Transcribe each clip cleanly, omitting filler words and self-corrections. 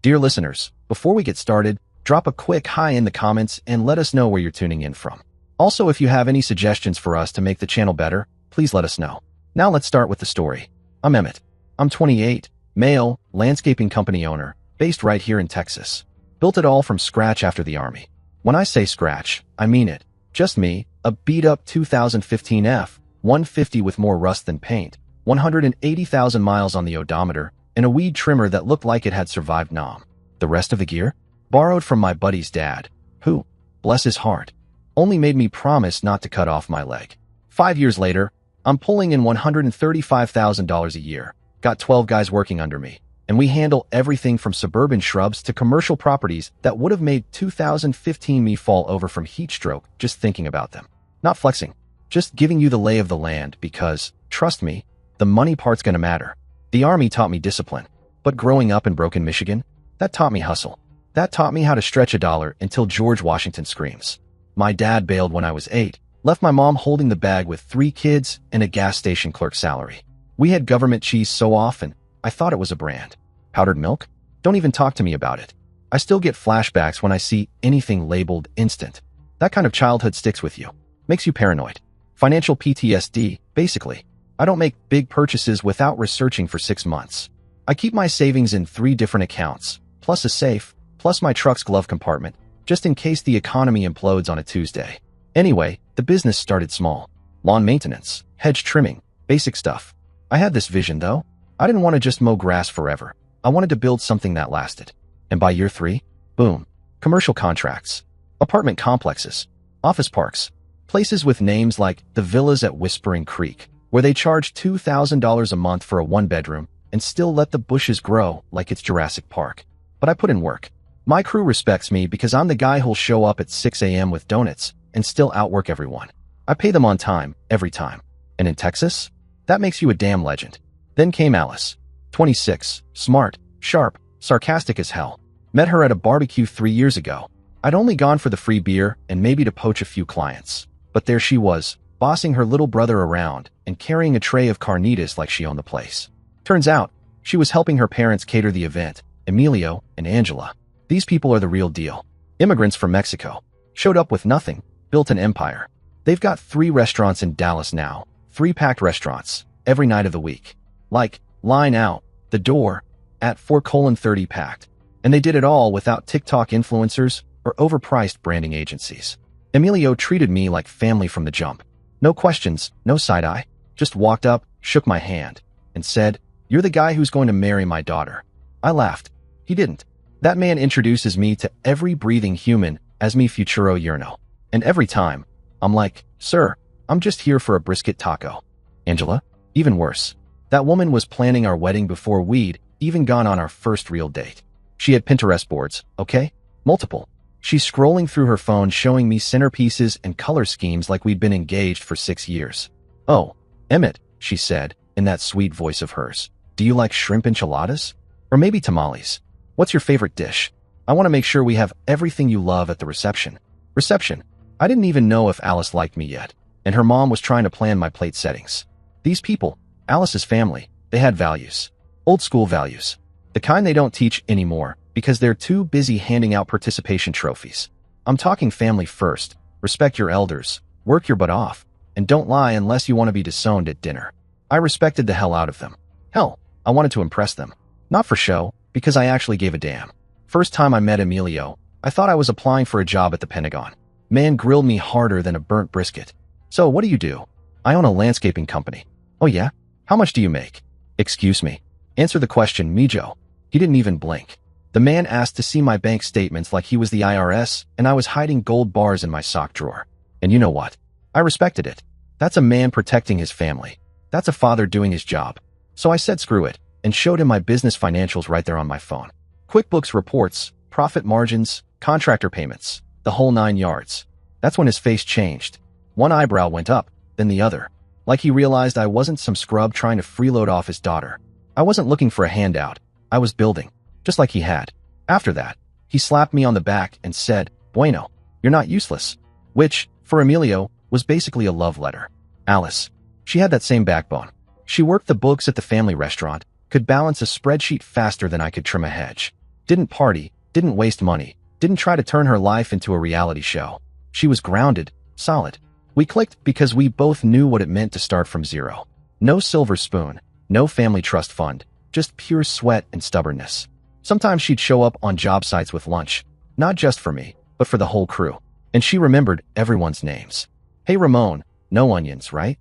Dear listeners, before we get started, drop a quick hi in the comments and let us know where you're tuning in from. Also, if you have any suggestions for us to make the channel better, please let us know. Now let's start with the story. I'm Emmett. I'm 28, male, landscaping company owner, based right here in Texas. Built it all from scratch after the Army. When I say scratch, I mean it. Just me, a beat-up 2015 F-150 with more rust than paint, 180,000 miles on the odometer, and a weed trimmer that looked like it had survived Nam. The rest of the gear? Borrowed from my buddy's dad, who, bless his heart, only made me promise not to cut off my leg. 5 years later, I'm pulling in $135,000 a year, got 12 guys working under me, and we handle everything from suburban shrubs to commercial properties that would have made 2015 me fall over from heat stroke just thinking about them. Not flexing, just giving you the lay of the land because, trust me, the money part's gonna matter. The Army taught me discipline, but growing up in Broken, Michigan, that taught me hustle. That taught me how to stretch a dollar until George Washington screams. My dad bailed when I was 8, left my mom holding the bag with 3 kids and a gas station clerk's salary. We had government cheese so often, I thought it was a brand. Powdered milk? Don't even talk to me about it. I still get flashbacks when I see anything labeled instant. That kind of childhood sticks with you. Makes you paranoid. Financial PTSD, basically. I don't make big purchases without researching for 6 months. I keep my savings in 3 different accounts, plus a safe, plus my truck's glove compartment, just in case the economy implodes on a Tuesday. Anyway, the business started small. Lawn maintenance, hedge trimming, basic stuff. I had this vision, though. I didn't want to just mow grass forever. I wanted to build something that lasted. And by year 3, boom, commercial contracts, apartment complexes, office parks, places with names like the Villas at Whispering Creek, where they charge $2,000 a month for a 1-bedroom and still let the bushes grow like it's Jurassic Park. But I put in work. My crew respects me because I'm the guy who'll show up at 6 a.m. with donuts and still outwork everyone. I pay them on time, every time. And in Texas, that makes you a damn legend. Then came Alice. 26, smart, sharp, sarcastic as hell. Met her at a barbecue 3 years ago. I'd only gone for the free beer and maybe to poach a few clients. But there she was, bossing her little brother around and carrying a tray of carnitas like she owned the place. Turns out, she was helping her parents cater the event, Emilio and Angela. These people are the real deal. Immigrants from Mexico. Showed up with nothing, built an empire. They've got 3 restaurants in Dallas now, 3 packed restaurants, every night of the week. Like, line out, the door, at 4:30 packed. And they did it all without TikTok influencers or overpriced branding agencies. Emilio treated me like family from the jump. No questions, no side-eye. Just walked up, shook my hand, and said, "You're the guy who's going to marry my daughter." I laughed. He didn't. That man introduces me to every breathing human as mi futuro yerno. And every time, I'm like, "Sir, I'm just here for a brisket taco." Angela? Even worse. That woman was planning our wedding before we'd even gone on our first real date. She had Pinterest boards, okay? Multiple. She's scrolling through her phone showing me centerpieces and color schemes like we'd been engaged for 6 years. "Oh, Emmett," she said, in that sweet voice of hers. "Do you like shrimp enchiladas? Or maybe tamales? What's your favorite dish? I want to make sure we have everything you love at the reception." Reception. I didn't even know if Alice liked me yet, and her mom was trying to plan my plate settings. These people, Alice's family, they had values. Old school values. The kind they don't teach anymore because they're too busy handing out participation trophies. I'm talking family first, respect your elders, work your butt off, and don't lie unless you want to be disowned at dinner. I respected the hell out of them. Hell, I wanted to impress them. Not for show, because I actually gave a damn. First time I met Emilio, I thought I was applying for a job at the Pentagon. Man grilled me harder than a burnt brisket. "So what do you do?" "I own a landscaping company." "Oh yeah? How much do you make?" "Excuse me. Answer the question, Mijo." He didn't even blink. The man asked to see my bank statements like he was the IRS, and I was hiding gold bars in my sock drawer. And you know what? I respected it. That's a man protecting his family. That's a father doing his job. So I said screw it, and showed him my business financials right there on my phone. QuickBooks reports, profit margins, contractor payments, the whole 9 yards. That's when his face changed. One eyebrow went up, then the other. Like he realized I wasn't some scrub trying to freeload off his daughter. I wasn't looking for a handout. I was building, just like he had. After that, he slapped me on the back and said, "Bueno, you're not useless." Which, for Emilio, was basically a love letter. Alice. She had that same backbone. She worked the books at the family restaurant, could balance a spreadsheet faster than I could trim a hedge. Didn't party, didn't waste money, didn't try to turn her life into a reality show. She was grounded, solid. We clicked because we both knew what it meant to start from zero. No silver spoon, no family trust fund, just pure sweat and stubbornness. Sometimes she'd show up on job sites with lunch, not just for me, but for the whole crew. And she remembered everyone's names. Hey Ramon, no onions, right?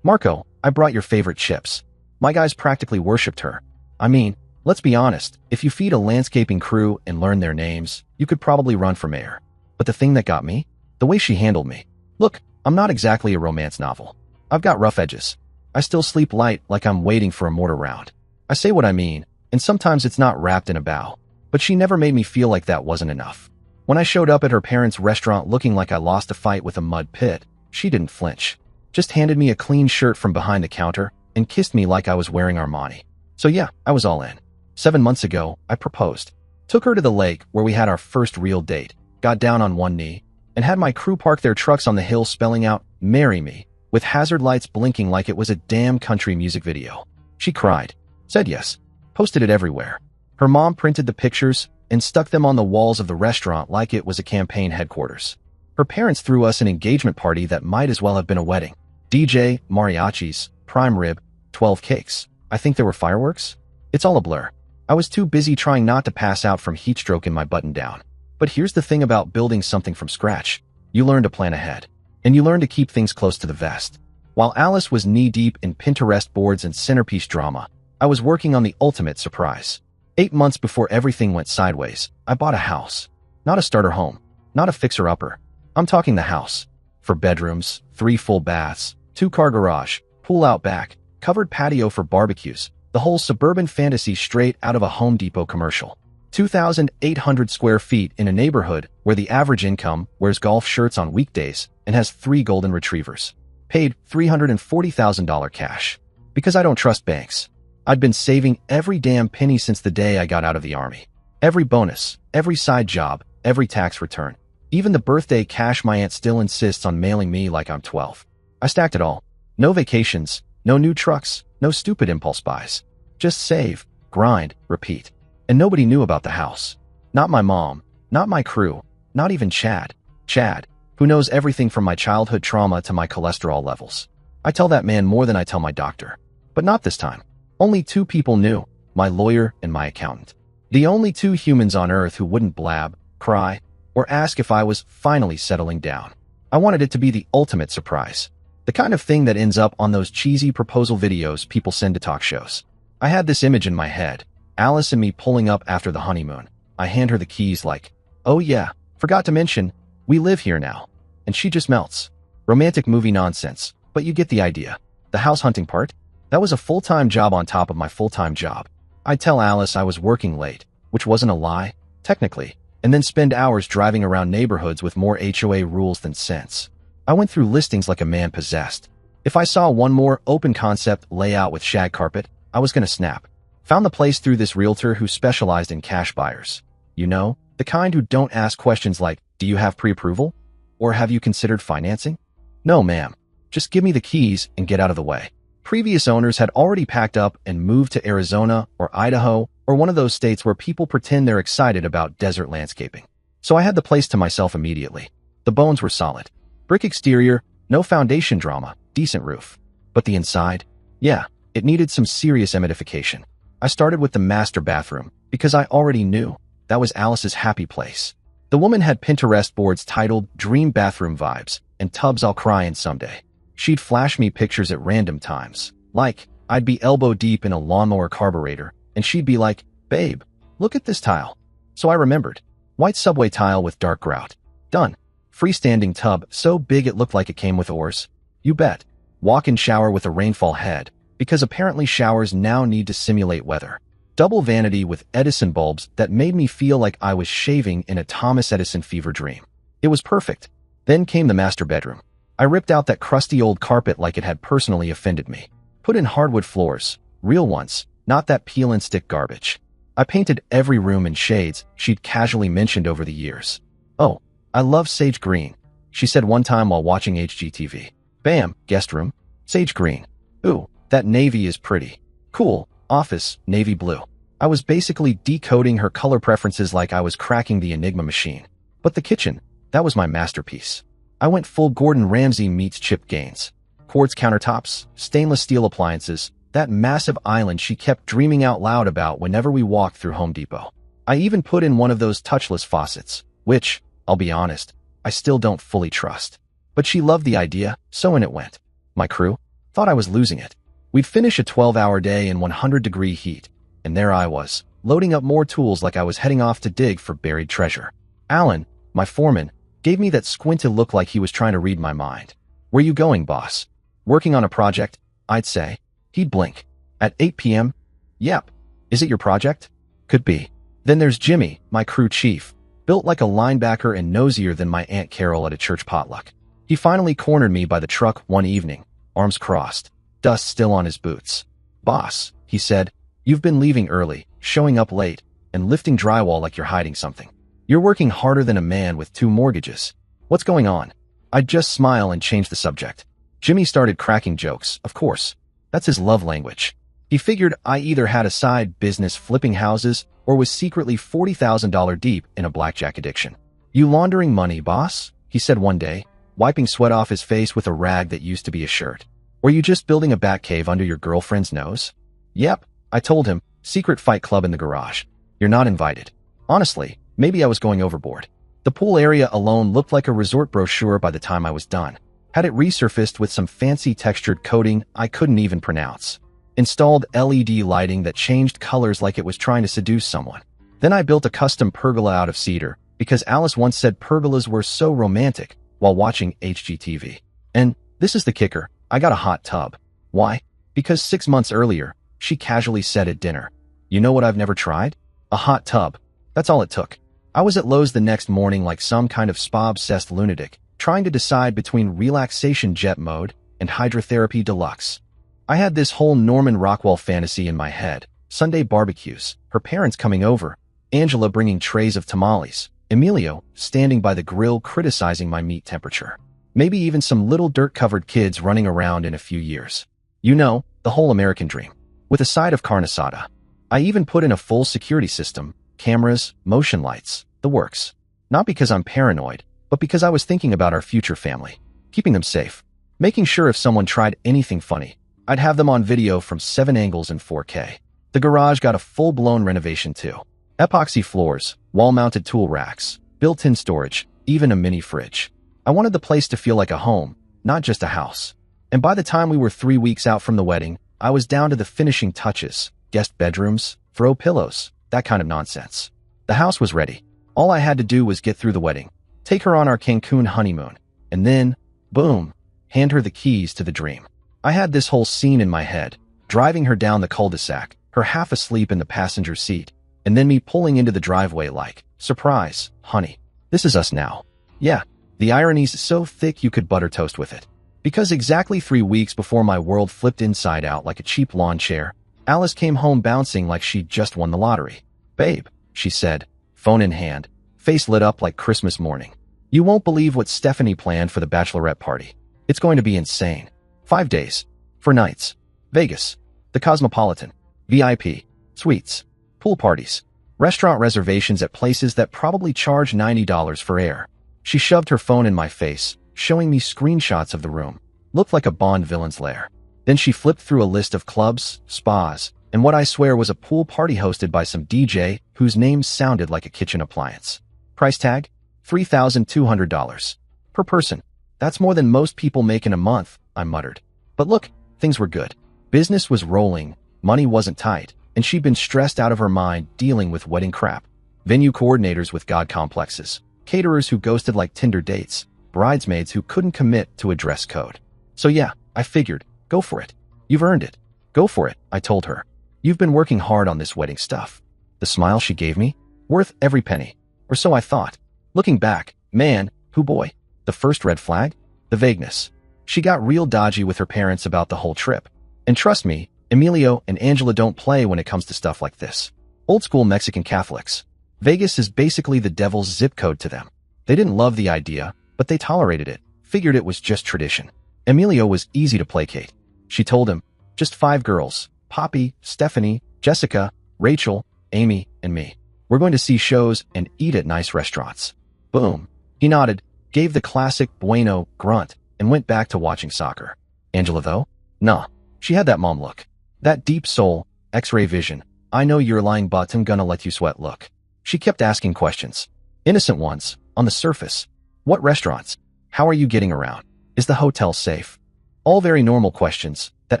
Marco, I brought your favorite chips. My guys practically worshipped her. I mean, let's be honest, if you feed a landscaping crew and learn their names, you could probably run for mayor. But the thing that got me? The way she handled me. Look, I'm not exactly a romance novel. I've got rough edges. I still sleep light like I'm waiting for a mortar round. I say what I mean, and sometimes it's not wrapped in a bow. But she never made me feel like that wasn't enough. When I showed up at her parents' restaurant looking like I lost a fight with a mud pit, she didn't flinch. Just handed me a clean shirt from behind the counter and kissed me like I was wearing Armani. So yeah, I was all in. 7 months ago, I proposed. Took her to the lake where we had our first real date, got down on one knee, and had my crew park their trucks on the hill spelling out, "Marry me," with hazard lights blinking like it was a damn country music video. She cried, said yes, posted it everywhere. Her mom printed the pictures and stuck them on the walls of the restaurant like it was a campaign headquarters. Her parents threw us an engagement party that might as well have been a wedding. DJ, mariachis, prime rib, 12 cakes. I think there were fireworks? It's all a blur. I was too busy trying not to pass out from heat stroke in my button down. But here's the thing about building something from scratch. You learn to plan ahead. And you learn to keep things close to the vest. While Alice was knee-deep in Pinterest boards and centerpiece drama, I was working on the ultimate surprise. 8 months before everything went sideways, I bought a house. Not a starter home. Not a fixer-upper. I'm talking the house. 4 bedrooms, 3 full baths, 2-car garage, pool out back, covered patio for barbecues, the whole suburban fantasy straight out of a Home Depot commercial. 2,800 square feet in a neighborhood where the average income wears golf shirts on weekdays and has 3 golden retrievers. Paid $340,000 cash. Because I don't trust banks. I'd been saving every damn penny since the day I got out of the army. Every bonus, every side job, every tax return. Even the birthday cash my aunt still insists on mailing me like I'm 12. I stacked it all. No vacations, no new trucks, no stupid impulse buys. Just save, grind, repeat. And nobody knew about the house. Not my mom, not my crew, not even Chad. Chad, who knows everything from my childhood trauma to my cholesterol levels. I tell that man more than I tell my doctor. But not this time. Only 2 people knew, my lawyer and my accountant. The only 2 humans on earth who wouldn't blab, cry, or ask if I was finally settling down. I wanted it to be the ultimate surprise. The kind of thing that ends up on those cheesy proposal videos people send to talk shows. I had this image in my head. Alice and me pulling up after the honeymoon. I hand her the keys like, "Oh yeah, forgot to mention, we live here now." And she just melts. Romantic movie nonsense, but you get the idea. The house hunting part? That was a full-time job on top of my full-time job. I'd tell Alice I was working late, which wasn't a lie, technically, and then spend hours driving around neighborhoods with more HOA rules than sense. I went through listings like a man possessed. If I saw one more open concept layout with shag carpet, I was gonna snap. Found the place through this realtor who specialized in cash buyers. You know, the kind who don't ask questions like, "Do you have pre-approval?" Or "Have you considered financing?" No, ma'am. Just give me the keys and get out of the way. Previous owners had already packed up and moved to Arizona or Idaho or one of those states where people pretend they're excited about desert landscaping. So I had the place to myself immediately. The bones were solid. Brick exterior, no foundation drama, decent roof. But the inside? Yeah, it needed some serious emidification. I started with the master bathroom because I already knew that was Alice's happy place. The woman had Pinterest boards titled "Dream Bathroom Vibes" and "Tubs I'll Cry in Someday." She'd flash me pictures at random times. Like, I'd be elbow deep in a lawnmower carburetor, and she'd be like, "Babe, look at this tile." So I remembered. White subway tile with dark grout. Done. Freestanding tub so big it looked like it came with oars. You bet. Walk-in shower with a rainfall head, because apparently showers now need to simulate weather. Double vanity with Edison bulbs that made me feel like I was shaving in a Thomas Edison fever dream. It was perfect. Then came the master bedroom. I ripped out that crusty old carpet like it had personally offended me. Put in hardwood floors, real ones, not that peel and stick garbage. I painted every room in shades she'd casually mentioned over the years. "Oh, I love sage green," she said one time while watching HGTV. Bam, guest room, sage green. Ooh, that navy is pretty. Cool, office, navy blue. I was basically decoding her color preferences like I was cracking the Enigma machine. But the kitchen, that was my masterpiece. I went full Gordon Ramsay meets Chip Gaines. Quartz countertops, stainless steel appliances, that massive island she kept dreaming out loud about whenever we walked through Home Depot. I even put in one of those touchless faucets, which, I'll be honest, I still don't fully trust. But she loved the idea, so in it went. My crew thought I was losing it. We'd finish a 12-hour day in 100-degree heat, and there I was, loading up more tools like I was heading off to dig for buried treasure. Alan, my foreman, gave me that squinted look like he was trying to read my mind. "Where you going, boss?" "Working on a project," I'd say. He'd blink. "At 8 p.m.? "Yep." "Is it your project?" "Could be." Then there's Jimmy, my crew chief, built like a linebacker and nosier than my Aunt Carol at a church potluck. He finally cornered me by the truck one evening, arms crossed, dust still on his boots. "Boss," he said, "you've been leaving early, showing up late, and lifting drywall like you're hiding something. You're working harder than a man with 2 mortgages. What's going on?" I'd just smile and change the subject. Jimmy started cracking jokes, of course. That's his love language. He figured I either had a side business flipping houses or was secretly $40,000 deep in a blackjack addiction. "You laundering money, boss?" he said one day, wiping sweat off his face with a rag that used to be a shirt. "Or you just building a bat cave under your girlfriend's nose?" "Yep," I told him, "secret fight club in the garage. You're not invited." Honestly, maybe I was going overboard. The pool area alone looked like a resort brochure by the time I was done. Had it resurfaced with some fancy textured coating I couldn't even pronounce. Installed LED lighting that changed colors like it was trying to seduce someone. Then I built a custom pergola out of cedar, because Alice once said pergolas were so romantic while watching HGTV. And this is the kicker, I got a hot tub. Why? Because 6 months earlier, she casually said at dinner, "You know what I've never tried? A hot tub." That's all it took. I was at Lowe's the next morning like some kind of spa-obsessed lunatic, trying to decide between relaxation jet mode and hydrotherapy deluxe. I had this whole Norman Rockwell fantasy in my head. Sunday barbecues, her parents coming over, Angela bringing trays of tamales, Emilio standing by the grill criticizing my meat temperature. Maybe even some little dirt-covered kids running around in a few years. You know, the whole American dream. With a side of carne asada. I even put in a full security system, cameras, motion lights, the works. Not because I'm paranoid, but because I was thinking about our future family. Keeping them safe. Making sure if someone tried anything funny, I'd have them on video from 7 angles in 4K. The garage got a full-blown renovation too. Epoxy floors, wall-mounted tool racks, built-in storage, even a mini fridge. I wanted the place to feel like a home, not just a house. And by the time we were 3 weeks out from the wedding, I was down to the finishing touches, guest bedrooms, throw pillows, that kind of nonsense. The house was ready. All I had to do was get through the wedding, take her on our Cancun honeymoon, and then, boom, hand her the keys to the dream. I had this whole scene in my head, driving her down the cul-de-sac, her half asleep in the passenger seat, and then me pulling into the driveway like, "Surprise, honey. This is us now." Yeah, the irony's so thick you could butter toast with it. Because exactly 3 weeks before my world flipped inside out like a cheap lawn chair, Alice came home bouncing like she'd just won the lottery. "Babe," she said, phone in hand, face lit up like Christmas morning. "You won't believe what Stephanie planned for the bachelorette party. It's going to be insane. 5 days. 4 nights. Vegas. The Cosmopolitan. VIP. Suites. Pool parties. Restaurant reservations at places that probably charge $90 for air." She shoved her phone in my face, showing me screenshots of the room. Looked like a Bond villain's lair. Then she flipped through a list of clubs, spas, and what I swear was a pool party hosted by some DJ whose name sounded like a kitchen appliance. Price tag? $3,200. Per person. "That's more than most people make in a month," I muttered. But look, things were good. Business was rolling, money wasn't tight, and she'd been stressed out of her mind dealing with wedding crap. Venue coordinators with god complexes, caterers who ghosted like Tinder dates, bridesmaids who couldn't commit to a dress code. So yeah, I figured, go for it. You've earned it. Go for it, I told her. You've been working hard on this wedding stuff. The smile she gave me, worth every penny. Or so I thought. Looking back, man, hoo boy. The first red flag? The vagueness. She got real dodgy with her parents about the whole trip. And trust me, Emilio and Angela don't play when it comes to stuff like this. Old school Mexican Catholics. Vegas is basically the devil's zip code to them. They didn't love the idea, but they tolerated it, figured it was just tradition. Emilio was easy to placate. She told him, just 5 girls, Poppy, Stephanie, Jessica, Rachel, Amy, and me. We're going to see shows and eat at nice restaurants. Boom. He nodded, gave the classic bueno grunt, and went back to watching soccer. Angela, though? Nah. She had that mom look. That deep soul, X-ray vision, I know you're lying but I'm gonna let you sweat look. She kept asking questions. Innocent ones, on the surface. What restaurants? How are you getting around? Is the hotel safe? All very normal questions that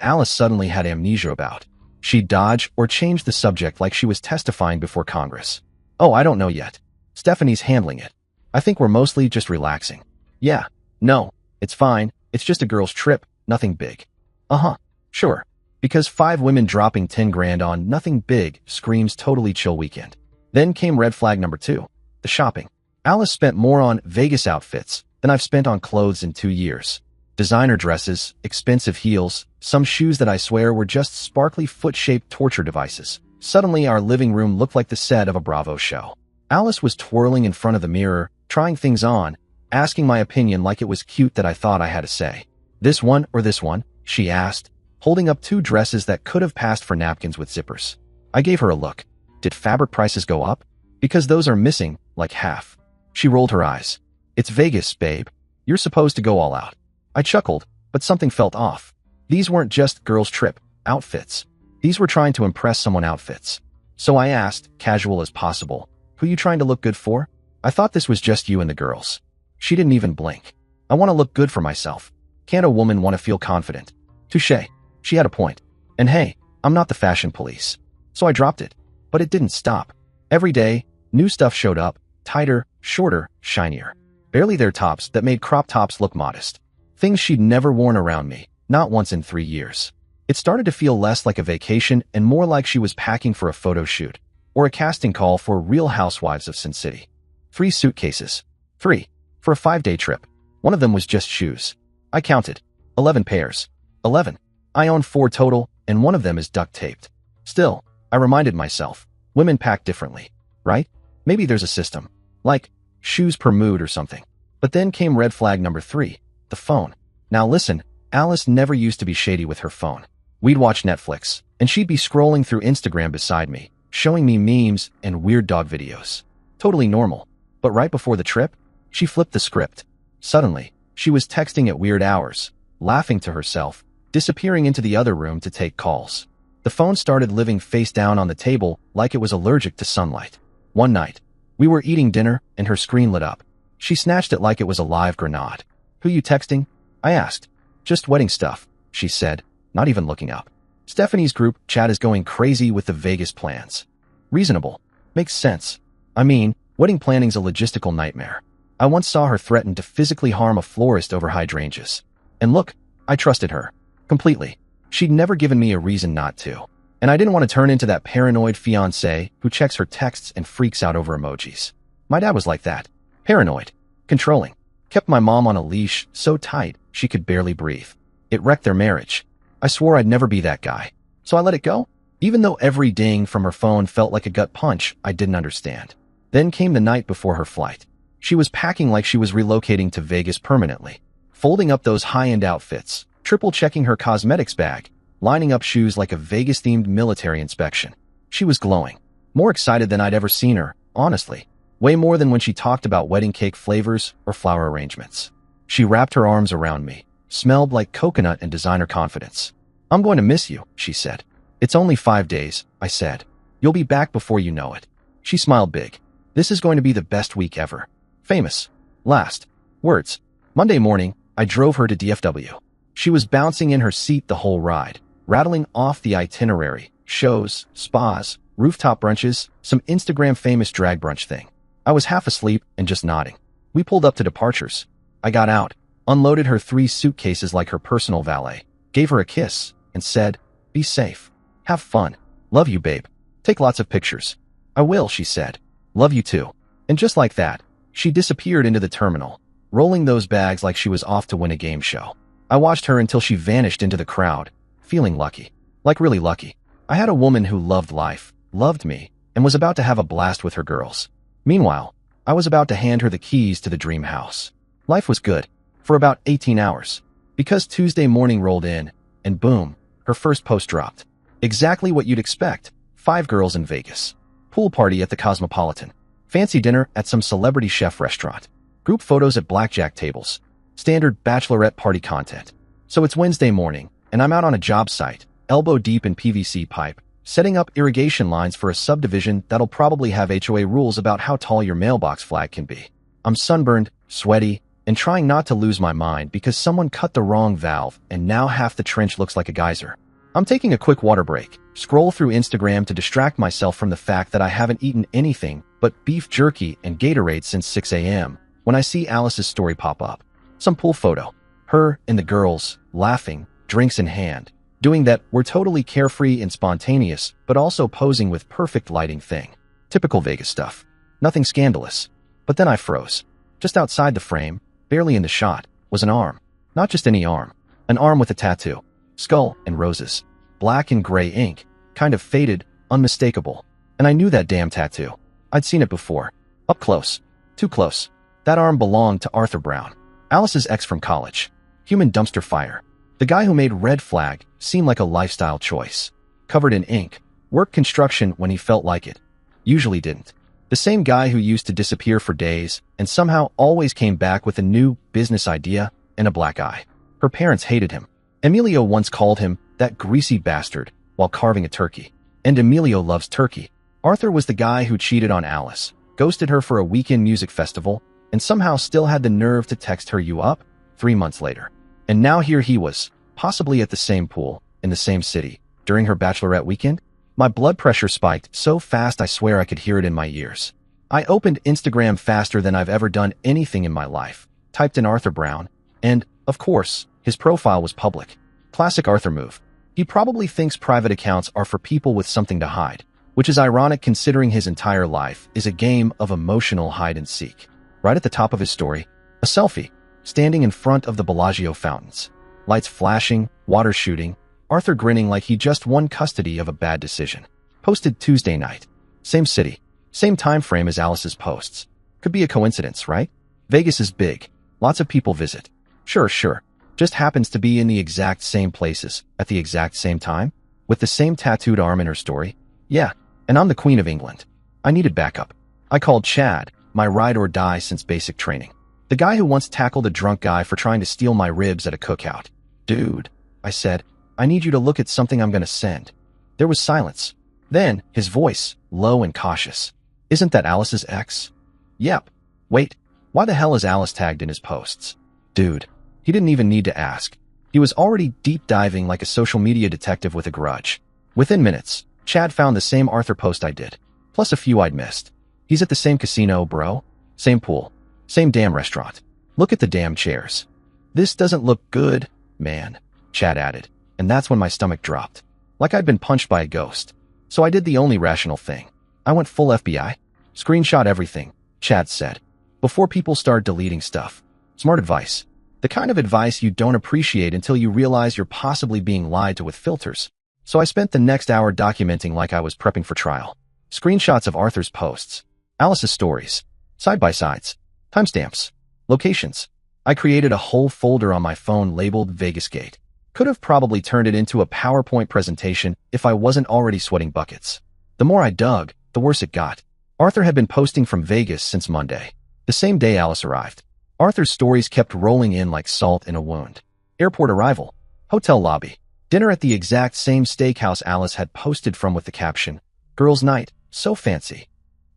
Alice suddenly had amnesia about. She'd dodge or change the subject like she was testifying before Congress. Oh, I don't know yet. Stephanie's handling it. I think we're mostly just relaxing. Yeah. No. It's fine. It's just a girl's trip. Nothing big. Uh-huh. Sure. Because 5 women dropping 10 grand on nothing big screams totally chill weekend. Then came red flag number 2. The shopping. Alice spent more on Vegas outfits than I've spent on clothes in 2 years. Designer dresses, expensive heels, some shoes that I swear were just sparkly foot-shaped torture devices. Suddenly, our living room looked like the set of a Bravo show. Alice was twirling in front of the mirror, trying things on, asking my opinion like it was cute that I thought I had a say. This one or this one? She asked, holding up 2 dresses that could have passed for napkins with zippers. I gave her a look. Did fabric prices go up? Because those are missing, like half. She rolled her eyes. It's Vegas, babe. You're supposed to go all out. I chuckled, but something felt off. These weren't just girls' trip outfits. These were trying to impress someone outfits. So I asked, casual as possible, who you trying to look good for? I thought this was just you and the girls. She didn't even blink. I want to look good for myself. Can't a woman want to feel confident? Touché. She had a point. And hey, I'm not the fashion police. So I dropped it. But it didn't stop. Every day, new stuff showed up, tighter, shorter, shinier. Barely their tops that made crop tops look modest. Things she'd never worn around me, not once in 3 years. It started to feel less like a vacation and more like she was packing for a photo shoot or a casting call for Real Housewives of Sin City. 3 suitcases. 3. For a 5-day trip. One of them was just shoes. I counted. 11 pairs. 11. I own 4 total, and one of them is duct-taped. Still, I reminded myself, women pack differently, right? Maybe there's a system. Like, shoes per mood or something. But then came red flag number 3. The phone. Now listen, Alice never used to be shady with her phone. We'd watch Netflix, and she'd be scrolling through Instagram beside me, showing me memes and weird dog videos. Totally normal. But right before the trip, she flipped the script. Suddenly, she was texting at weird hours, laughing to herself, disappearing into the other room to take calls. The phone started living face down on the table like it was allergic to sunlight. One night, we were eating dinner and her screen lit up. She snatched it like it was a live grenade. Who you texting? I asked. Just wedding stuff, she said, not even looking up. Stephanie's group chat is going crazy with the Vegas plans. Reasonable. Makes sense. I mean, wedding planning's a logistical nightmare. I once saw her threaten to physically harm a florist over hydrangeas. And look, I trusted her. Completely. She'd never given me a reason not to. And I didn't want to turn into that paranoid fiancé who checks her texts and freaks out over emojis. My dad was like that. Paranoid. Controlling. Kept my mom on a leash so tight she could barely breathe. It wrecked their marriage. I swore I'd never be that guy. So I let it go, even though every ding from her phone felt like a gut punch I didn't understand. Then came the night before her flight. She was packing like she was relocating to Vegas permanently, folding up those high-end outfits, triple-checking her cosmetics bag, lining up shoes like a Vegas-themed military inspection. She was glowing. More excited than I'd ever seen her, honestly. Way more than when she talked about wedding cake flavors or flower arrangements. She wrapped her arms around me, smelled like coconut and designer confidence. I'm going to miss you, she said. It's only 5 days, I said. You'll be back before you know it. She smiled big. This is going to be the best week ever. Famous. Last. Words. Monday morning, I drove her to DFW. She was bouncing in her seat the whole ride, rattling off the itinerary, shows, spas, rooftop brunches, some Instagram famous drag brunch thing. I was half asleep and just nodding. We pulled up to departures. I got out, unloaded her 3 suitcases like her personal valet, gave her a kiss, and said, "Be safe. Have fun. Love you, babe. Take lots of pictures." "I will," she said. "Love you too." And just like that, she disappeared into the terminal, rolling those bags like she was off to win a game show. I watched her until she vanished into the crowd, feeling lucky. Like really lucky. I had a woman who loved life, loved me, and was about to have a blast with her girls. Meanwhile, I was about to hand her the keys to the dream house. Life was good. For about 18 hours. Because Tuesday morning rolled in, and boom, her first post dropped. Exactly what you'd expect. 5 girls in Vegas. Pool party at the Cosmopolitan. Fancy dinner at some celebrity chef restaurant. Group photos at blackjack tables. Standard bachelorette party content. So it's Wednesday morning, and I'm out on a job site, elbow deep in PVC pipe, setting up irrigation lines for a subdivision that'll probably have HOA rules about how tall your mailbox flag can be. I'm sunburned, sweaty, and trying not to lose my mind because someone cut the wrong valve and now half the trench looks like a geyser. I'm taking a quick water break, scroll through Instagram to distract myself from the fact that I haven't eaten anything but beef jerky and Gatorade since 6 a.m. when I see Alice's story pop up. Some pool photo. Her and the girls, laughing, drinks in hand, doing that we're totally carefree and spontaneous, but also posing with perfect lighting thing. Typical Vegas stuff. Nothing scandalous. But then I froze. Just outside the frame, barely in the shot, was an arm. Not just any arm. An arm with a tattoo. Skull and roses. Black and gray ink. Kind of faded, unmistakable. And I knew that damn tattoo. I'd seen it before. Up close. Too close. That arm belonged to Arthur Brown, Alice's ex from college. Human dumpster fire. The guy who made Red Flag seem like a lifestyle choice. Covered in ink. Worked construction when he felt like it. Usually didn't. The same guy who used to disappear for days and somehow always came back with a new business idea and a black eye. Her parents hated him. Emilio once called him that greasy bastard while carving a turkey. And Emilio loves turkey. Arthur was the guy who cheated on Alice, ghosted her for a weekend music festival, and somehow still had the nerve to text her "you up?" 3 months later. And now here he was, possibly at the same pool, in the same city, during her bachelorette weekend. My blood pressure spiked so fast I swear I could hear it in my ears. I opened Instagram faster than I've ever done anything in my life, typed in Arthur Brown, and, of course, his profile was public. Classic Arthur move. He probably thinks private accounts are for people with something to hide, which is ironic considering his entire life is a game of emotional hide-and-seek. Right at the top of his story, a selfie, standing in front of the Bellagio fountains. Lights flashing, water shooting, Arthur grinning like he just won custody of a bad decision. Posted Tuesday night. Same city, same time frame as Alice's posts. Could be a coincidence, right? Vegas is big. Lots of people visit. Sure. Just happens to be in the exact same places, at the exact same time, with the same tattooed arm in her story. Yeah, and I'm the Queen of England. I needed backup. I called Chad, my ride or die since basic training. The guy who once tackled a drunk guy for trying to steal my ribs at a cookout. Dude, I said, I need you to look at something I'm gonna send. There was silence. Then, his voice, low and cautious. Isn't that Alice's ex? Yep. Wait, why the hell is Alice tagged in his posts? Dude, he didn't even need to ask. He was already deep diving like a social media detective with a grudge. Within minutes, Chad found the same Arthur post I did, plus a few I'd missed. He's at the same casino, bro. Same pool. Same damn restaurant. Look at the damn chairs. This doesn't look good, man, Chad added, and that's when my stomach dropped. Like I'd been punched by a ghost. So I did the only rational thing. I went full FBI. Screenshot everything, Chad said. Before people start deleting stuff. Smart advice. The kind of advice you don't appreciate until you realize you're possibly being lied to with filters. So I spent the next hour documenting like I was prepping for trial. Screenshots of Arthur's posts. Alice's stories. Side-by-sides. Timestamps. Locations. I created a whole folder on my phone labeled Vegasgate. Could have probably turned it into a PowerPoint presentation if I wasn't already sweating buckets. The more I dug, the worse it got. Arthur had been posting from Vegas since Monday, the same day Alice arrived. Arthur's stories kept rolling in like salt in a wound. Airport arrival. Hotel lobby. Dinner at the exact same steakhouse Alice had posted from with the caption, "Girls' night, so fancy."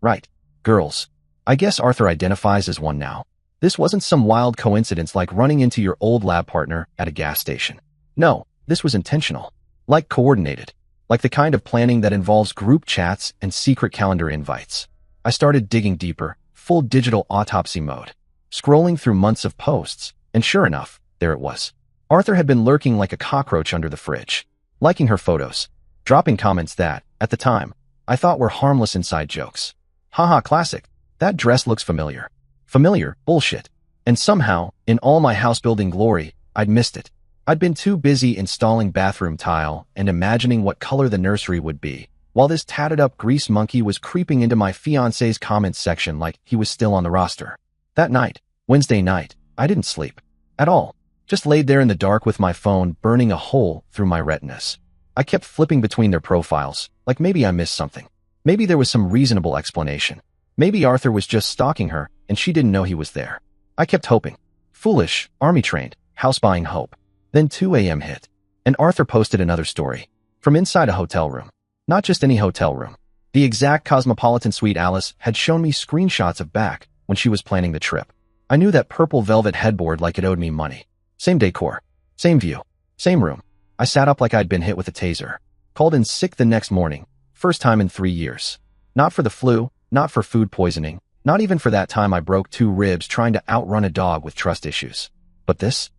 Right, girls. I guess Arthur identifies as one now. This wasn't some wild coincidence like running into your old lab partner at a gas station. No, this was intentional. Like coordinated. Like the kind of planning that involves group chats and secret calendar invites. I started digging deeper, full digital autopsy mode. Scrolling through months of posts, and sure enough, there it was. Arthur had been lurking like a cockroach under the fridge. Liking her photos. Dropping comments that, at the time, I thought were harmless inside jokes. Haha, classic. That dress looks familiar. Familiar, bullshit. And somehow, in all my house-building glory, I'd missed it. I'd been too busy installing bathroom tile and imagining what color the nursery would be, while this tatted-up grease monkey was creeping into my fiancé's comments section like he was still on the roster. That night, Wednesday night, I didn't sleep. At all. Just laid there in the dark with my phone burning a hole through my retinas. I kept flipping between their profiles, like maybe I missed something. Maybe there was some reasonable explanation. Maybe Arthur was just stalking her and she didn't know he was there. I kept hoping. Foolish, army-trained, house-buying hope. Then 2 a.m. hit, and Arthur posted another story. From inside a hotel room. Not just any hotel room. The exact cosmopolitan suite Alice had shown me screenshots of back when she was planning the trip. I knew that purple velvet headboard like it owed me money. Same decor. Same view. Same room. I sat up like I'd been hit with a taser. Called in sick the next morning. First time in 3 years. Not for the flu, not for food poisoning, not even for that time I broke 2 ribs trying to outrun a dog with trust issues. But this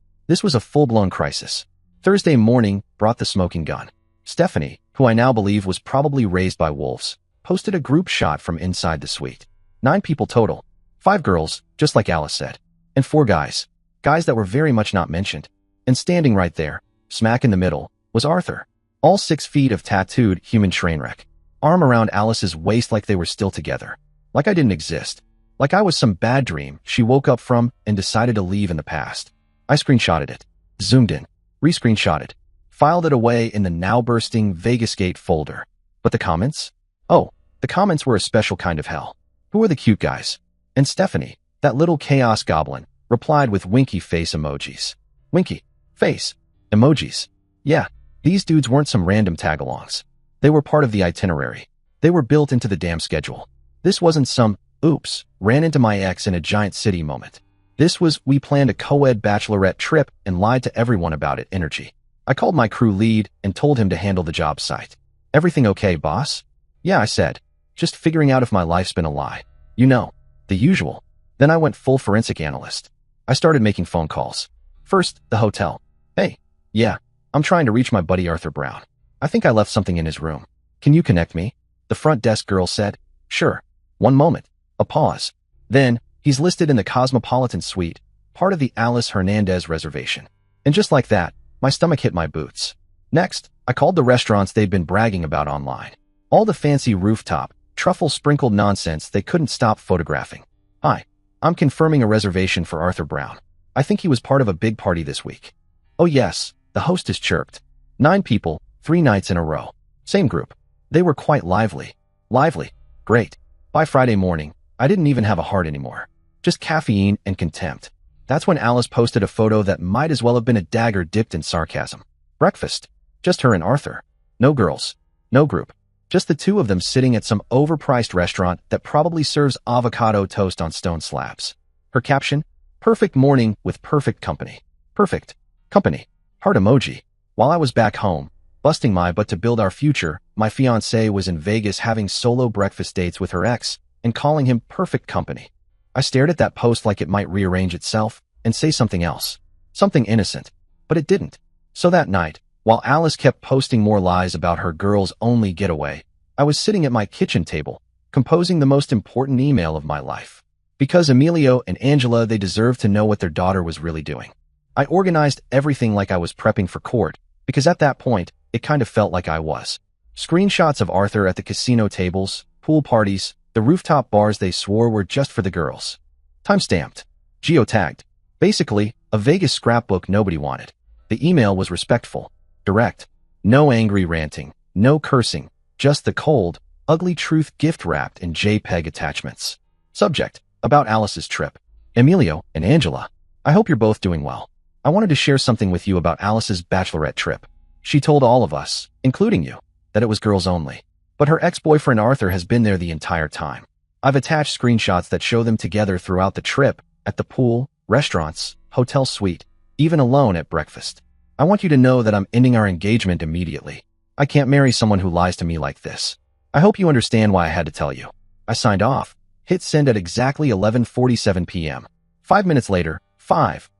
was a full-blown crisis. Thursday morning brought the smoking gun. Stephanie, who I now believe was probably raised by wolves, posted a group shot from inside the suite. 9 people total. 5 girls, just like Alice said. And 4 guys. Guys that were very much not mentioned. And standing right there, smack in the middle, was Arthur. All 6 feet of tattooed human train wreck. Arm around Alice's waist like they were still together. Like I didn't exist. Like I was some bad dream she woke up from and decided to leave in the past. I screenshotted it. Zoomed in. Re-screenshotted. Filed it away in the now-bursting Vegasgate folder. But the comments? Oh, the comments were a special kind of hell. Who were the cute guys? And Stephanie, that little chaos goblin, replied with winky face emojis. Winky face emojis. Yeah, these dudes weren't some random tag-alongs. They were part of the itinerary. They were built into the damn schedule. This wasn't some, oops, ran into my ex in a giant city moment. This was, we planned a co-ed bachelorette trip and lied to everyone about it energy. I called my crew lead and told him to handle the job site. Everything okay, boss? Yeah, I said. Just figuring out if my life's been a lie. You know, the usual. Then I went full forensic analyst. I started making phone calls. First, the hotel. Hey, yeah, I'm trying to reach my buddy Arthur Brown. I think I left something in his room. Can you connect me? The front desk girl said. Sure. One moment. A pause. Then, he's listed in the Cosmopolitan Suite, part of the Alice Hernandez reservation. And just like that, my stomach hit my boots. Next, I called the restaurants they'd been bragging about online. All the fancy rooftop, truffle-sprinkled nonsense they couldn't stop photographing. Hi, I'm confirming a reservation for Arthur Brown. I think he was part of a big party this week. Oh yes, the hostess chirped. 9 people, 3 nights in a row. Same group. They were quite lively. Lively. Great. By Friday morning, I didn't even have a heart anymore. Just caffeine and contempt. That's when Alice posted a photo that might as well have been a dagger dipped in sarcasm. Breakfast. Just her and Arthur. No girls. No group. Just the 2 of them sitting at some overpriced restaurant that probably serves avocado toast on stone slabs. Her caption? Perfect morning with perfect company. Perfect. Company. Heart emoji. While I was back home, busting my butt to build our future, my fiancé was in Vegas having solo breakfast dates with her ex and calling him perfect company. I stared at that post like it might rearrange itself and say something else. Something innocent. But it didn't. So that night, while Alice kept posting more lies about her girls-only getaway, I was sitting at my kitchen table, composing the most important email of my life. Because Emilio and Angela, they deserved to know what their daughter was really doing. I organized everything like I was prepping for court, because at that point, it kind of felt like I was. Screenshots of Arthur at the casino tables, pool parties, the rooftop bars they swore were just for the girls. Timestamped. Geotagged. Basically, a Vegas scrapbook nobody wanted. The email was respectful. Direct. No angry ranting. No cursing. Just the cold, ugly truth gift-wrapped in JPEG attachments. Subject. About Alice's trip. Emilio and Angela. I hope you're both doing well. I wanted to share something with you about Alice's bachelorette trip. She told all of us, including you, that it was girls only. But her ex-boyfriend Arthur has been there the entire time. I've attached screenshots that show them together throughout the trip, at the pool, restaurants, hotel suite, even alone at breakfast. I want you to know that I'm ending our engagement immediately. I can't marry someone who lies to me like this. I hope you understand why I had to tell you. I signed off. Hit send at exactly 11:47 p.m. 5 minutes later,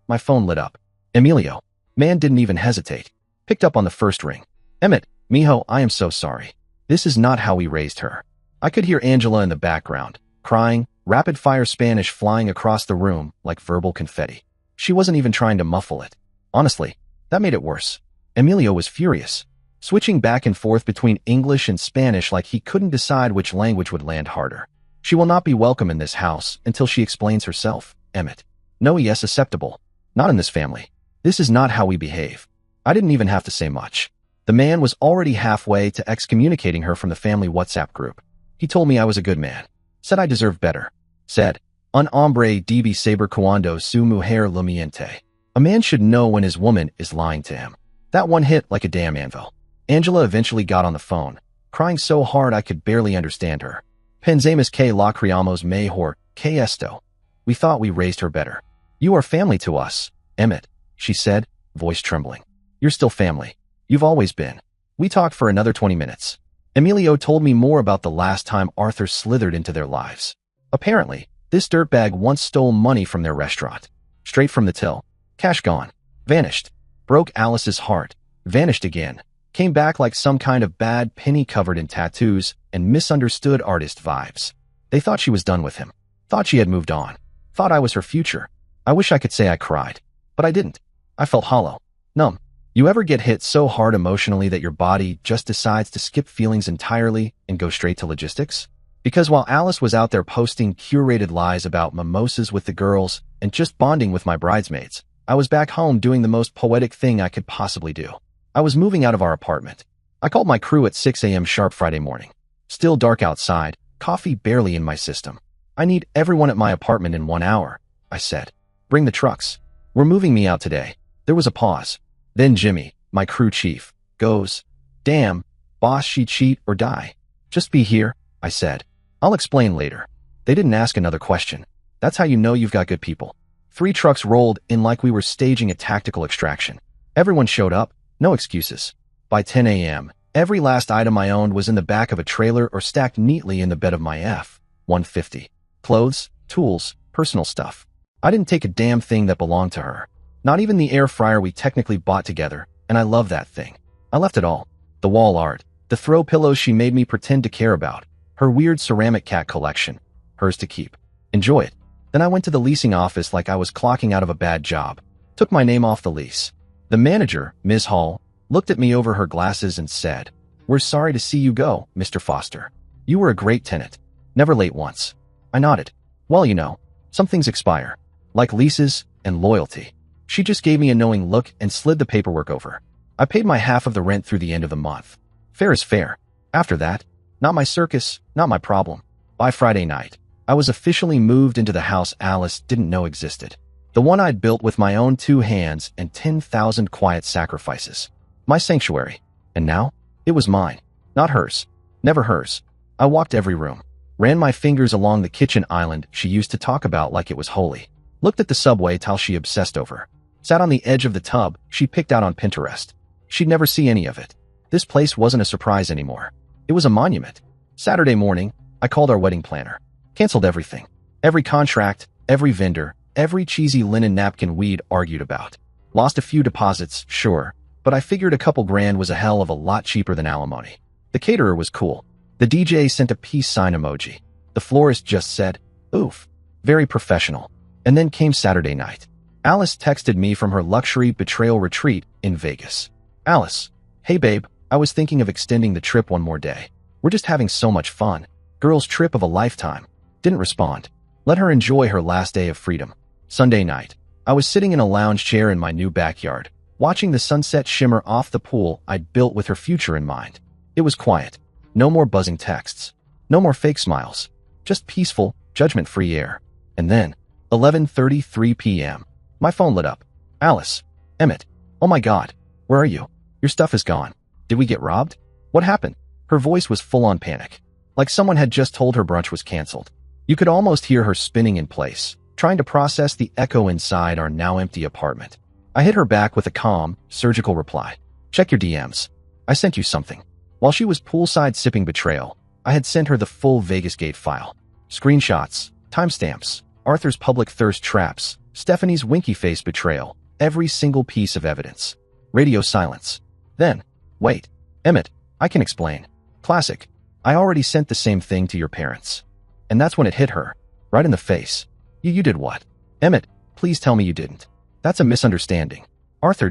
my phone lit up. Emilio. Man didn't even hesitate. Picked up on the first ring. Emmett, mijo, I am so sorry. This is not how we raised her. I could hear Angela in the background, crying, rapid-fire Spanish flying across the room like verbal confetti. She wasn't even trying to muffle it. Honestly, that made it worse. Emilio was furious, switching back and forth between English and Spanish like he couldn't decide which language would land harder. She will not be welcome in this house until she explains herself, Emmett. No, yes, acceptable. Not in this family. This is not how we behave. I didn't even have to say much. The man was already halfway to excommunicating her from the family WhatsApp group. He told me I was a good man. Said I deserved better. Said, un hombre debe saber cuando su mujer le miente. A man should know when his woman is lying to him. That one hit like a damn anvil. Angela eventually got on the phone, crying so hard I could barely understand her. Pensamos que la criamos mejor que esto. We thought we raised her better. You are family to us, Emmett, she said, voice trembling. You're still family. You've always been. We talked for another 20 minutes. Emilio told me more about the last time Arthur slithered into their lives. Apparently, this dirtbag once stole money from their restaurant. Straight from the till. Cash gone. Vanished. Broke Alice's heart. Vanished again. Came back like some kind of bad penny covered in tattoos and misunderstood artist vibes. They thought she was done with him. Thought she had moved on. Thought I was her future. I wish I could say I cried. But I didn't. I felt hollow. Numb. You ever get hit so hard emotionally that your body just decides to skip feelings entirely and go straight to logistics? Because while Alice was out there posting curated lies about mimosas with the girls and just bonding with my bridesmaids, I was back home doing the most poetic thing I could possibly do. I was moving out of our apartment. I called my crew at 6 a.m. sharp Friday morning. Still dark outside, coffee barely in my system. I need everyone at my apartment in 1 hour, I said. Bring the trucks. We're moving me out today. There was a pause. Then Jimmy, my crew chief, goes, Damn, boss, she cheat or die. Just be here, I said. I'll explain later. They didn't ask another question. That's how you know you've got good people. 3 trucks rolled in like we were staging a tactical extraction. Everyone showed up, no excuses. By 10 a.m., every last item I owned was in the back of a trailer or stacked neatly in the bed of my F-150. Clothes, tools, personal stuff. I didn't take a damn thing that belonged to her. Not even the air fryer we technically bought together, and I love that thing. I left it all. The wall art, the throw pillows she made me pretend to care about, her weird ceramic cat collection, hers to keep. Enjoy it. Then I went to the leasing office like I was clocking out of a bad job. Took my name off the lease. The manager, Ms. Hall, looked at me over her glasses and said, We're sorry to see you go, Mr. Foster. You were a great tenant. Never late once. I nodded. Well, you know, some things expire. Like leases and loyalty. She just gave me a knowing look and slid the paperwork over. I paid my half of the rent through the end of the month. Fair is fair. After that, not my circus, not my problem. By Friday night, I was officially moved into the house Alice didn't know existed. The one I'd built with my own 2 hands and 10,000 quiet sacrifices. My sanctuary. And now, it was mine. Not hers. Never hers. I walked every room. Ran my fingers along the kitchen island she used to talk about like it was holy. Looked at the subway tile she obsessed over. Sat on the edge of the tub she picked out on Pinterest. She'd never see any of it. This place wasn't a surprise anymore. It was a monument. Saturday morning, I called our wedding planner. Canceled everything. Every contract, every vendor, every cheesy linen napkin we'd argued about. Lost a few deposits, sure, but I figured a couple grand was a hell of a lot cheaper than alimony. The caterer was cool. The DJ sent a peace sign emoji. The florist just said, oof. Very professional. And then came Saturday night. Alice texted me from her luxury betrayal retreat in Vegas. Alice, hey babe, I was thinking of extending the trip one more day. We're just having so much fun. Girl's trip of a lifetime. Didn't respond. Let her enjoy her last day of freedom. Sunday night, I was sitting in a lounge chair in my new backyard, watching the sunset shimmer off the pool I'd built with her future in mind. It was quiet. No more buzzing texts. No more fake smiles. Just peaceful, judgment-free air. And then, 11:33 p.m. My phone lit up. Alice. Emmett. Oh my God. Where are you? Your stuff is gone. Did we get robbed? What happened? Her voice was full on panic. Like someone had just told her brunch was canceled. You could almost hear her spinning in place, trying to process the echo inside our now empty apartment. I hit her back with a calm, surgical reply. Check your DMs. I sent you something. While she was poolside sipping Betrayal, I had sent her the full Vegas Gate file. Screenshots, timestamps, Arthur's public thirst traps, Stephanie's winky face betrayal, every single piece of evidence. Radio silence. Then, wait. Emmett, I can explain. Classic. I already sent the same thing to your parents. And that's when it hit her. Right in the face. You did what? Emmett, please tell me you didn't. That's a misunderstanding. Arthur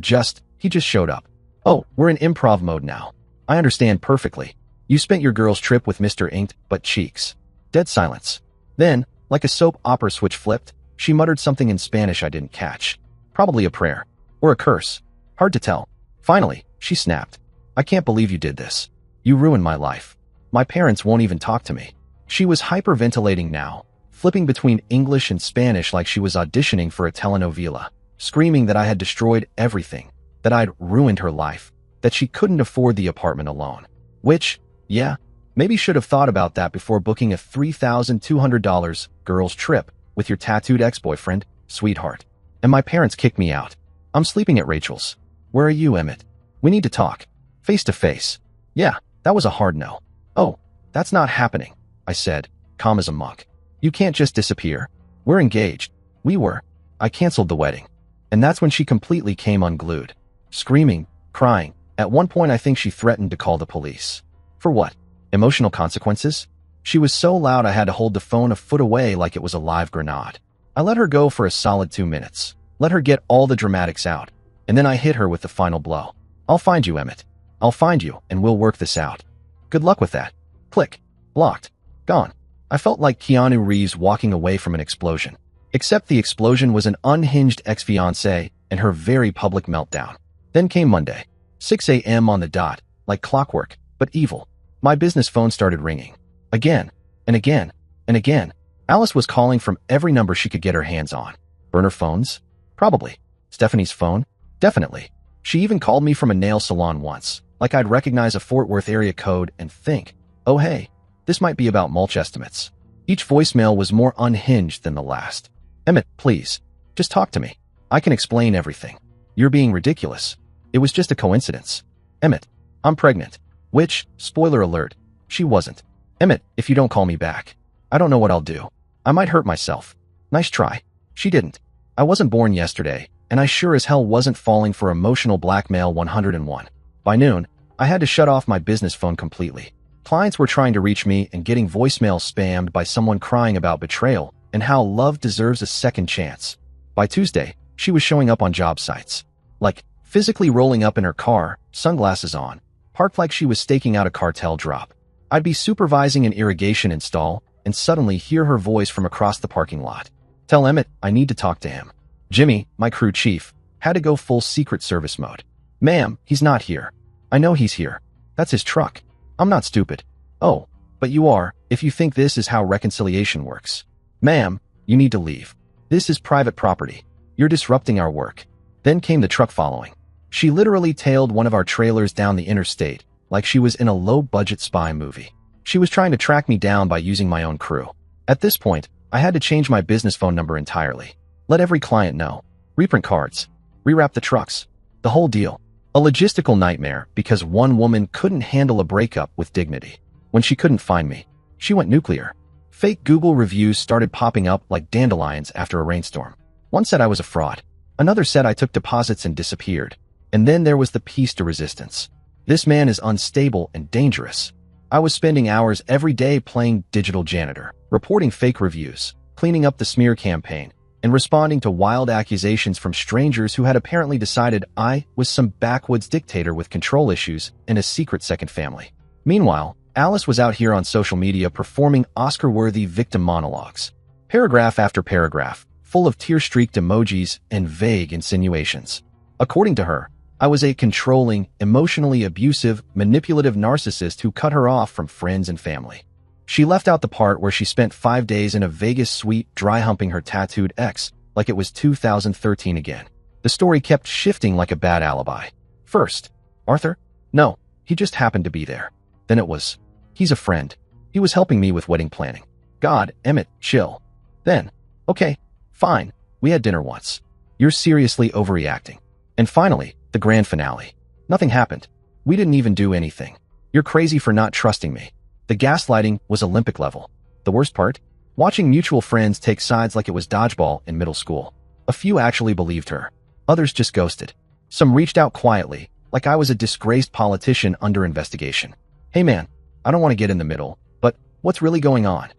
he just showed up. Oh, we're in improv mode now. I understand perfectly. You spent your girl's trip with Mr. Inked Butt Cheeks. Dead silence. Then, like a soap opera switch flipped, she muttered something in Spanish I didn't catch. Probably a prayer. Or a curse. Hard to tell. Finally, she snapped. I can't believe you did this. You ruined my life. My parents won't even talk to me. She was hyperventilating now, flipping between English and Spanish like she was auditioning for a telenovela, screaming that I had destroyed everything, that I'd ruined her life, that she couldn't afford the apartment alone. Which, yeah, maybe should have thought about that before booking a $3,200 girls trip with your tattooed ex-boyfriend, sweetheart. And my parents kicked me out. I'm sleeping at Rachel's. Where are you, Emmett? We need to talk. Face to face. Yeah, that was a hard no. Oh, that's not happening, I said, calm as a monk. You can't just disappear. We're engaged. We were. I canceled the wedding. And that's when she completely came unglued. Screaming, crying. At one point I think she threatened to call the police. For what? Emotional consequences? She was so loud I had to hold the phone a foot away like it was a live grenade. I let her go for a solid 2 minutes. Let her get all the dramatics out. And then I hit her with the final blow. I'll find you, Emmett. I'll find you, and we'll work this out. Good luck with that. Click. Blocked. Gone. I felt like Keanu Reeves walking away from an explosion. Except the explosion was an unhinged ex-fiancé and her very public meltdown. Then came Monday. 6 a.m. on the dot, like clockwork, but evil. My business phone started ringing. Again, and again, and again. Alice was calling from every number she could get her hands on. Burner phones? Probably. Stephanie's phone? Definitely. She even called me from a nail salon once, like I'd recognize a Fort Worth area code and think, oh hey, this might be about mulch estimates. Each voicemail was more unhinged than the last. Emmett, please, just talk to me. I can explain everything. You're being ridiculous. It was just a coincidence. Emmett, I'm pregnant. Which, spoiler alert, she wasn't. Emmett, if you don't call me back, I don't know what I'll do. I might hurt myself. Nice try. She didn't. I wasn't born yesterday, and I sure as hell wasn't falling for emotional blackmail 101. By noon, I had to shut off my business phone completely. Clients were trying to reach me and getting voicemail spammed by someone crying about betrayal and how love deserves a second chance. By Tuesday, she was showing up on job sites. Like, physically rolling up in her car, sunglasses on, parked like she was staking out a cartel drop. I'd be supervising an irrigation install and suddenly hear her voice from across the parking lot. Tell Emmett I need to talk to him. Jimmy, my crew chief, had to go full Secret Service mode. Ma'am, he's not here. I know he's here. That's his truck. I'm not stupid. Oh, but you are, if you think this is how reconciliation works. Ma'am, you need to leave. This is private property. You're disrupting our work. Then came the truck following. She literally tailed one of our trailers down the interstate, like she was in a low-budget spy movie. She was trying to track me down by using my own crew. At this point, I had to change my business phone number entirely. Let every client know. Reprint cards. Rewrap the trucks. The whole deal. A logistical nightmare because one woman couldn't handle a breakup with dignity. When she couldn't find me, she went nuclear. Fake Google reviews started popping up like dandelions after a rainstorm. One said I was a fraud. Another said I took deposits and disappeared. And then there was the piece de resistance. This man is unstable and dangerous. I was spending hours every day playing digital janitor, reporting fake reviews, cleaning up the smear campaign, and responding to wild accusations from strangers who had apparently decided I was some backwoods dictator with control issues and a secret second family. Meanwhile, Alice was out here on social media performing Oscar-worthy victim monologues. Paragraph after paragraph, full of tear-streaked emojis and vague insinuations. According to her, I was a controlling, emotionally abusive, manipulative narcissist who cut her off from friends and family. She left out the part where she spent 5 days in a Vegas suite dry-humping her tattooed ex like it was 2013 again. The story kept shifting like a bad alibi. First, Arthur? No, he just happened to be there. Then it was, he's a friend. He was helping me with wedding planning. God, Emmett, chill. Then, okay, fine, we had dinner once. You're seriously overreacting. And finally, the grand finale. Nothing happened. We didn't even do anything. You're crazy for not trusting me. The gaslighting was Olympic level. The worst part? Watching mutual friends take sides like it was dodgeball in middle school. A few actually believed her. Others just ghosted. Some reached out quietly, like I was a disgraced politician under investigation. Hey man, I don't want to get in the middle, but what's really going on?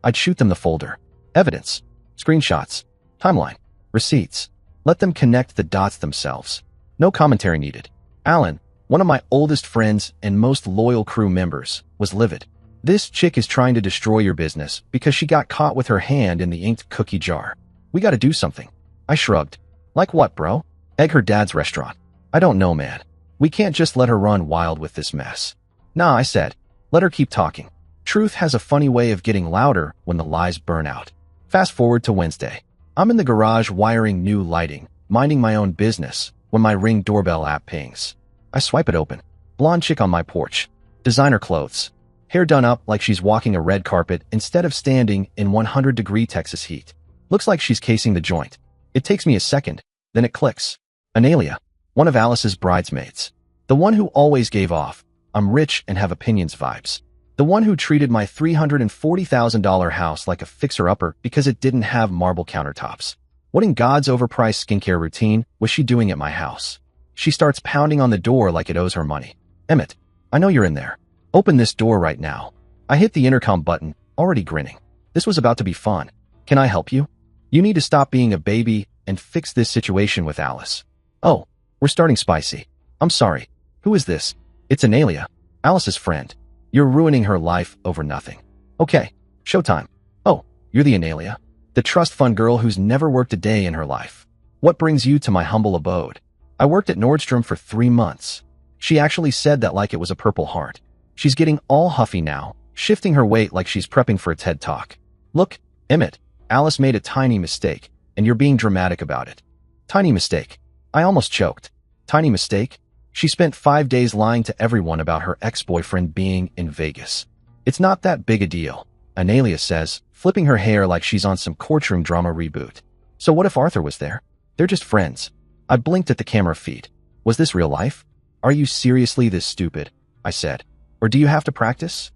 I'd shoot them the folder. Evidence. Screenshots. Timeline. Receipts. Let them connect the dots themselves. No commentary needed. Alan, one of my oldest friends and most loyal crew members, was livid. This chick is trying to destroy your business because she got caught with her hand in the inked cookie jar. We gotta do something. I shrugged. Like what, bro? Egg her dad's restaurant. I don't know, man. We can't just let her run wild with this mess. Nah, I said. Let her keep talking. Truth has a funny way of getting louder when the lies burn out. Fast forward to Wednesday. I'm in the garage wiring new lighting, minding my own business, when my Ring doorbell app pings. I swipe it open. Blonde chick on my porch. Designer clothes. Hair done up like she's walking a red carpet instead of standing in 100-degree Texas heat. Looks like she's casing the joint. It takes me a second, then it clicks. Analia, one of Alice's bridesmaids. The one who always gave off, "I'm rich and have opinions" vibes. The one who treated my $340,000 house like a fixer-upper because it didn't have marble countertops. What in God's overpriced skincare routine was she doing at my house? She starts pounding on the door like it owes her money. "Emmett, I know you're in there. Open this door right now." I hit the intercom button, already grinning. This was about to be fun. "Can I help you? You need to stop being a baby and fix this situation with Alice." "Oh, we're starting spicy. I'm sorry. Who is this?" "It's Analia, Alice's friend. You're ruining her life over nothing." "Okay, showtime." "Oh, you're the Analia, the trust fund girl who's never worked a day in her life. What brings you to my humble abode?" "I worked at Nordstrom for 3 months. She actually said that like it was a Purple Heart. She's getting all huffy now, shifting her weight like she's prepping for a TED Talk. "Look, Emmett, Alice made a tiny mistake, and you're being dramatic about it." "Tiny mistake?" I almost choked. "Tiny mistake? She spent 5 days lying to everyone about her ex-boyfriend being in Vegas. It's not that big a deal," Analia says, flipping her hair like she's on some courtroom drama reboot. "So what if Arthur was there? They're just friends." I blinked at the camera feed. Was this real life? "Are you seriously this stupid?" I said. "Or do you have to practice?"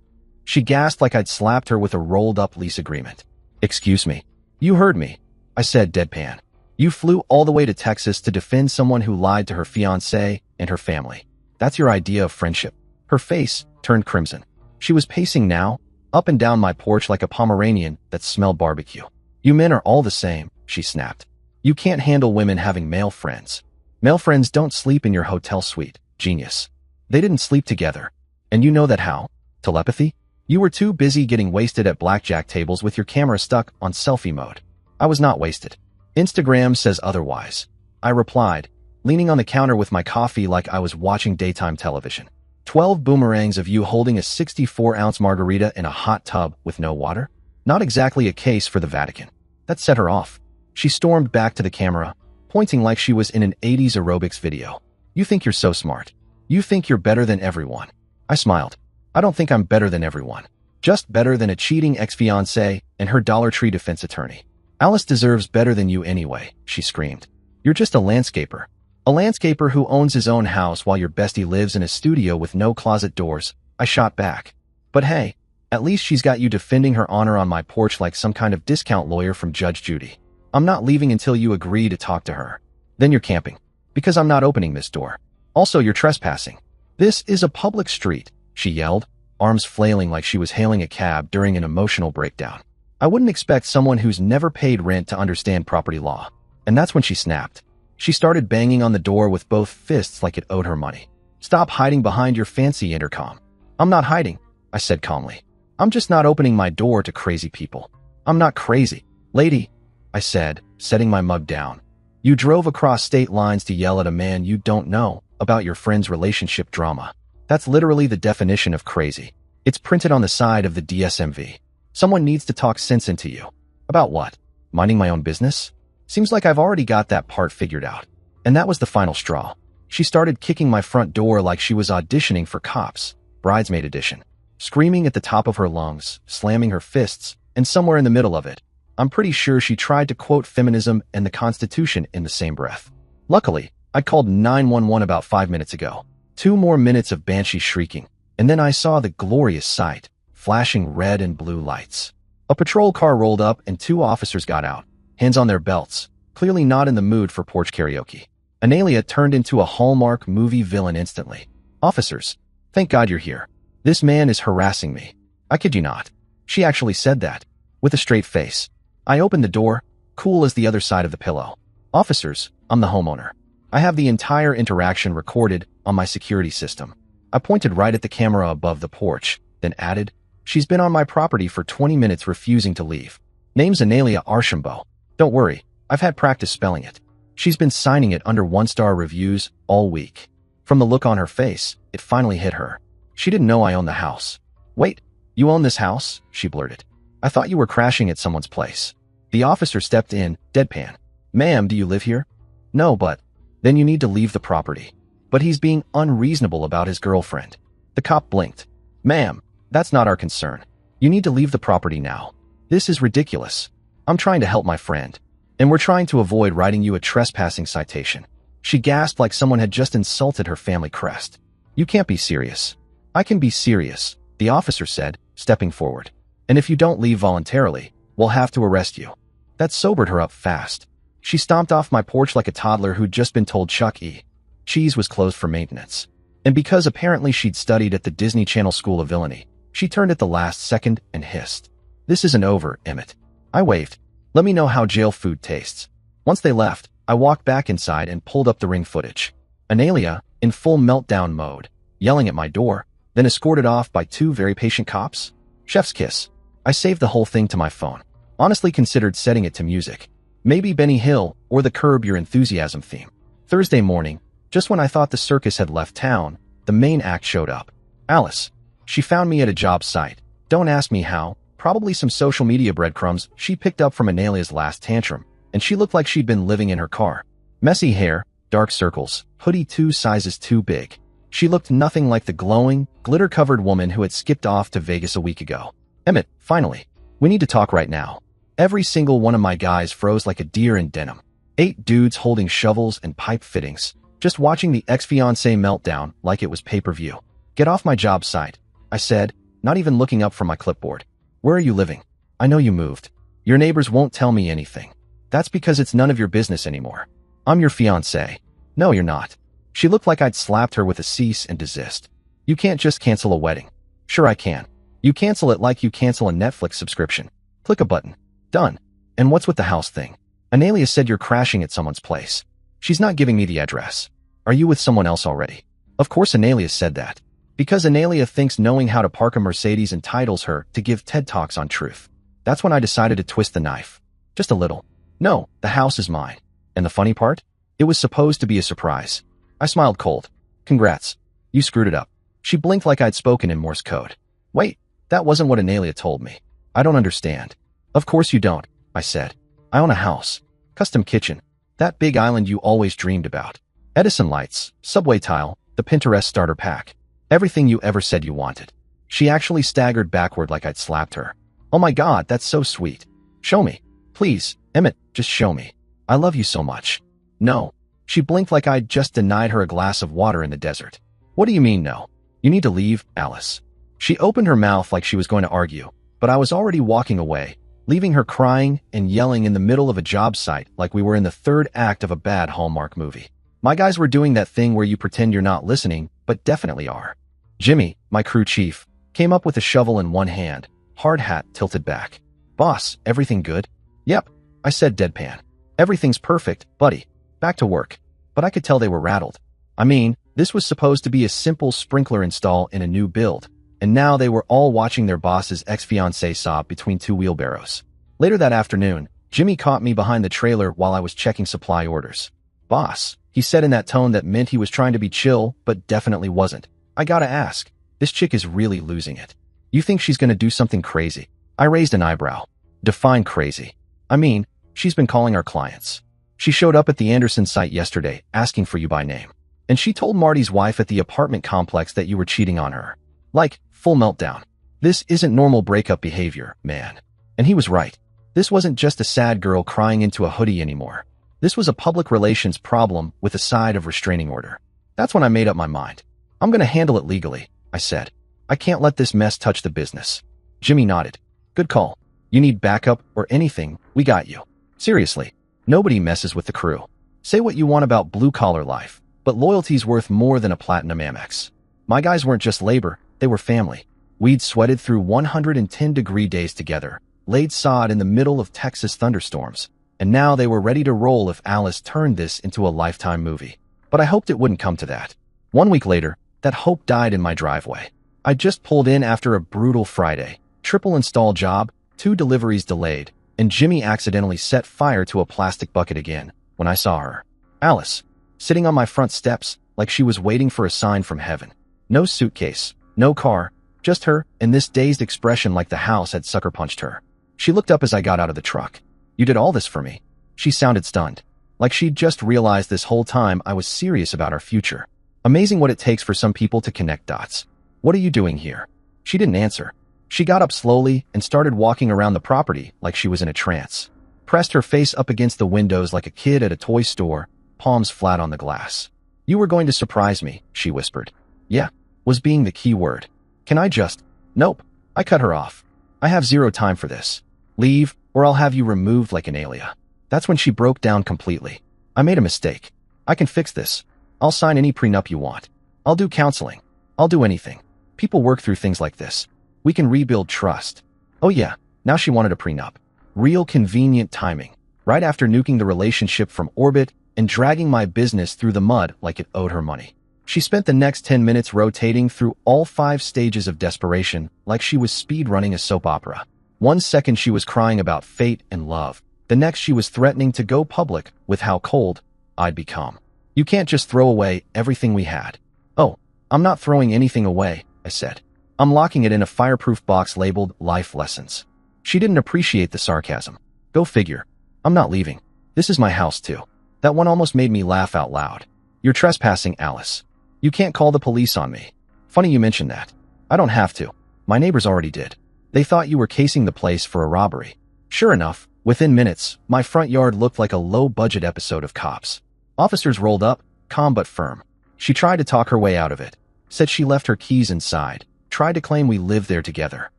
She gasped like I'd slapped her with a rolled-up lease agreement. "Excuse me." "You heard me," I said deadpan. "You flew all the way to Texas to defend someone who lied to her fiancé and her family. That's your idea of friendship?" Her face turned crimson. She was pacing now, up and down my porch like a Pomeranian that smelled barbecue. "You men are all the same," she snapped. "You can't handle women having male friends. Male friends don't sleep in your hotel suite, genius. They didn't sleep together. And you know that how? Telepathy? You were too busy getting wasted at blackjack tables with your camera stuck on selfie mode." "I was not wasted. Instagram says otherwise," I replied, leaning on the counter with my coffee like I was watching daytime television. 12 boomerangs of you holding a 64-ounce margarita in a hot tub with no water? Not exactly a case for the Vatican. That set her off. She stormed back to the camera, pointing like she was in an 80s aerobics video. "You think you're so smart. You think you're better than everyone." I smiled. "I don't think I'm better than everyone. Just better than a cheating ex-fiancé and her Dollar Tree defense attorney." "Alice deserves better than you anyway," she screamed. "You're just a landscaper. A landscaper who owns his own house while your bestie lives in a studio with no closet doors," I shot back. "But hey, at least she's got you defending her honor on my porch like some kind of discount lawyer from Judge Judy. I'm not leaving until you agree to talk to her. Then you're camping. Because I'm not opening this door. Also, you're trespassing." "This is a public street," she yelled, arms flailing like she was hailing a cab during an emotional breakdown. I wouldn't expect someone who's never paid rent to understand property law. And that's when she snapped. She started banging on the door with both fists like it owed her money. "Stop hiding behind your fancy intercom." "I'm not hiding," I said calmly. "I'm just not opening my door to crazy people." "I'm not crazy, lady," I said, setting my mug down. "You drove across state lines to yell at a man you don't know about your friend's relationship drama. That's literally the definition of crazy. It's printed on the side of the DSMV. Someone needs to talk sense into you." "About what? Minding my own business?" Seems like I've already got that part figured out. And that was the final straw. She started kicking my front door like she was auditioning for Cops, Bridesmaid Edition, screaming at the top of her lungs, slamming her fists, and somewhere in the middle of it, I'm pretty sure she tried to quote feminism and the Constitution in the same breath. Luckily, I called 911 about 5 minutes ago. 2 more minutes of banshee shrieking, and then I saw the glorious sight, flashing red and blue lights. A patrol car rolled up and 2 officers got out, hands on their belts, clearly not in the mood for porch karaoke. Analia turned into a Hallmark movie villain instantly. "Officers, thank God you're here. This man is harassing me." I kid you not. She actually said that, with a straight face. I opened the door, cool as the other side of the pillow. "Officers, I'm the homeowner. I have the entire interaction recorded on my security system." I pointed right at the camera above the porch, then added, "She's been on my property for 20 minutes refusing to leave. Name's Analia Archambault. Don't worry, I've had practice spelling it. She's been signing it under 1-star reviews all week." From the look on her face, it finally hit her. She didn't know I owned the house. "Wait, You own this house? She blurted. I thought you were crashing at someone's place. The officer stepped in, deadpan. Ma'am, do you live here? No, but... Then you need to leave the property. But he's being unreasonable about his girlfriend. The cop blinked. Ma'am, that's not our concern. You need to leave the property now. This is ridiculous. I'm trying to help my friend. And we're trying to avoid writing you a trespassing citation. She gasped like someone had just insulted her family crest. You can't be serious. I can be serious, the officer said, stepping forward. And if you don't leave voluntarily, we'll have to arrest you. That sobered her up fast. She stomped off my porch like a toddler who'd just been told Chuck E. Cheese was closed for maintenance. And because apparently she'd studied at the Disney Channel School of Villainy, she turned at the last second and hissed. This isn't over, Emmett. I waved. Let me know how jail food tastes. Once they left, I walked back inside and pulled up the ring footage. Analia, in full meltdown mode, yelling at my door, then escorted off by two very patient cops. Chef's kiss. I saved the whole thing to my phone. Honestly considered setting it to music. Maybe Benny Hill or the Curb Your Enthusiasm theme. Thursday morning, just when I thought the circus had left town, the main act showed up. Alice. She found me at a job site. Don't ask me how. Probably some social media breadcrumbs she picked up from Analia's last tantrum, and she looked like she'd been living in her car. Messy hair, dark circles, hoodie 2 sizes too big. She looked nothing like the glowing, glitter-covered woman who had skipped off to Vegas a week ago. Emmett, finally. We need to talk right now. Every single one of my guys froze like a deer in denim. 8 dudes holding shovels and pipe fittings, just watching the ex-fiancé meltdown like it was pay-per-view. Get off my job site, I said, not even looking up from my clipboard. Where are you living? I know you moved. Your neighbors won't tell me anything. That's because it's none of your business anymore. I'm your fiancé. No, you're not. She looked like I'd slapped her with a cease and desist. You can't just cancel a wedding. Sure I can. You cancel it like you cancel a Netflix subscription. Click a button. Done. And what's with the house thing? Analia said you're crashing at someone's place. She's not giving me the address. Are you with someone else already? Of course Analia said that. Because Analia thinks knowing how to park a Mercedes entitles her to give TED Talks on truth. That's when I decided to twist the knife. Just a little. No, the house is mine. And the funny part? It was supposed to be a surprise. I smiled cold. Congrats. You screwed it up. She blinked like I'd spoken in Morse code. Wait, that wasn't what Analia told me. I don't understand. Of course you don't, I said. I own a house. Custom kitchen. That big island you always dreamed about. Edison lights, subway tile, the Pinterest starter pack. Everything you ever said you wanted. She actually staggered backward like I'd slapped her. Oh my God, that's so sweet. Show me. Please, Emmett, just show me. I love you so much. No. She blinked like I'd just denied her a glass of water in the desert. What do you mean no? You need to leave, Alice. She opened her mouth like she was going to argue, but I was already walking away, leaving her crying and yelling in the middle of a job site like we were in the third act of a bad Hallmark movie. My guys were doing that thing where you pretend you're not listening, but definitely are. Jimmy, my crew chief, came up with a shovel in one hand, hard hat tilted back. Boss, everything good? Yep, I said deadpan. Everything's perfect, buddy. Back to work. But I could tell they were rattled. I mean, this was supposed to be a simple sprinkler install in a new build, and now they were all watching their boss's ex-fiancé sob between 2 wheelbarrows. Later that afternoon, Jimmy caught me behind the trailer while I was checking supply orders. Boss, he said in that tone that meant he was trying to be chill, but definitely wasn't. I gotta ask, this chick is really losing it. You think she's gonna do something crazy? I raised an eyebrow. Define crazy. I mean, she's been calling our clients. She showed up at the Anderson site yesterday, asking for you by name. And she told Marty's wife at the apartment complex that you were cheating on her. Like, full meltdown. This isn't normal breakup behavior, man. And he was right. This wasn't just a sad girl crying into a hoodie anymore. This was a public relations problem with a side of restraining order. That's when I made up my mind. I'm gonna handle it legally, I said. I can't let this mess touch the business. Jimmy nodded. Good call. You need backup or anything, we got you. Seriously, nobody messes with the crew. Say what you want about blue-collar life, but loyalty's worth more than a platinum Amex. My guys weren't just labor, they were family. We'd sweated through 110-degree days together, laid sod in the middle of Texas thunderstorms, and now they were ready to roll if Alice turned this into a Lifetime movie. But I hoped it wouldn't come to that. 1 week later, that hope died in my driveway. I just pulled in after a brutal Friday, triple install job, 2 deliveries delayed, and Jimmy accidentally set fire to a plastic bucket again when I saw her. Alice, sitting on my front steps like she was waiting for a sign from heaven. No suitcase, no car, Just her, and this dazed expression like the house had sucker punched her. She looked up as I got out of the truck. "You did all this for me?" She sounded stunned, like she'd just realized this whole time I was serious about our future. Amazing what it takes for some people to connect dots. "What are you doing here?" She didn't answer. She got up slowly and started walking around the property like she was in a trance. Pressed her face up against the windows like a kid at a toy store, palms flat on the glass. "You were going to surprise me," she whispered. "Yeah," was being the key word. "Can I just—" "Nope." I cut her off. "I have zero time for this. Leave, or I'll have you removed like an alien." That's when she broke down completely. "I made a mistake. I can fix this. I'll sign any prenup you want. I'll do counseling. I'll do anything. People work through things like this. We can rebuild trust." Oh yeah, now she wanted a prenup. Real convenient timing. Right after nuking the relationship from orbit and dragging my business through the mud like it owed her money. She spent the next 10 minutes rotating through all 5 stages of desperation like she was speed-running a soap opera. One second she was crying about fate and love. The next she was threatening to go public with how cold I'd become. "You can't just throw away everything we had." "Oh, I'm not throwing anything away," I said. "I'm locking it in a fireproof box labeled Life Lessons." She didn't appreciate the sarcasm. Go figure. I'm not leaving. This is my house too. That one almost made me laugh out loud. "You're trespassing, Alice. You can't call the police on me." "Funny you mention that. I don't have to. My neighbors already did. They thought you were casing the place for a robbery." Sure enough, within minutes, my front yard looked like a low-budget episode of Cops. Officers rolled up, calm but firm. She tried to talk her way out of it. Said she left her keys inside. Tried to claim we lived there together.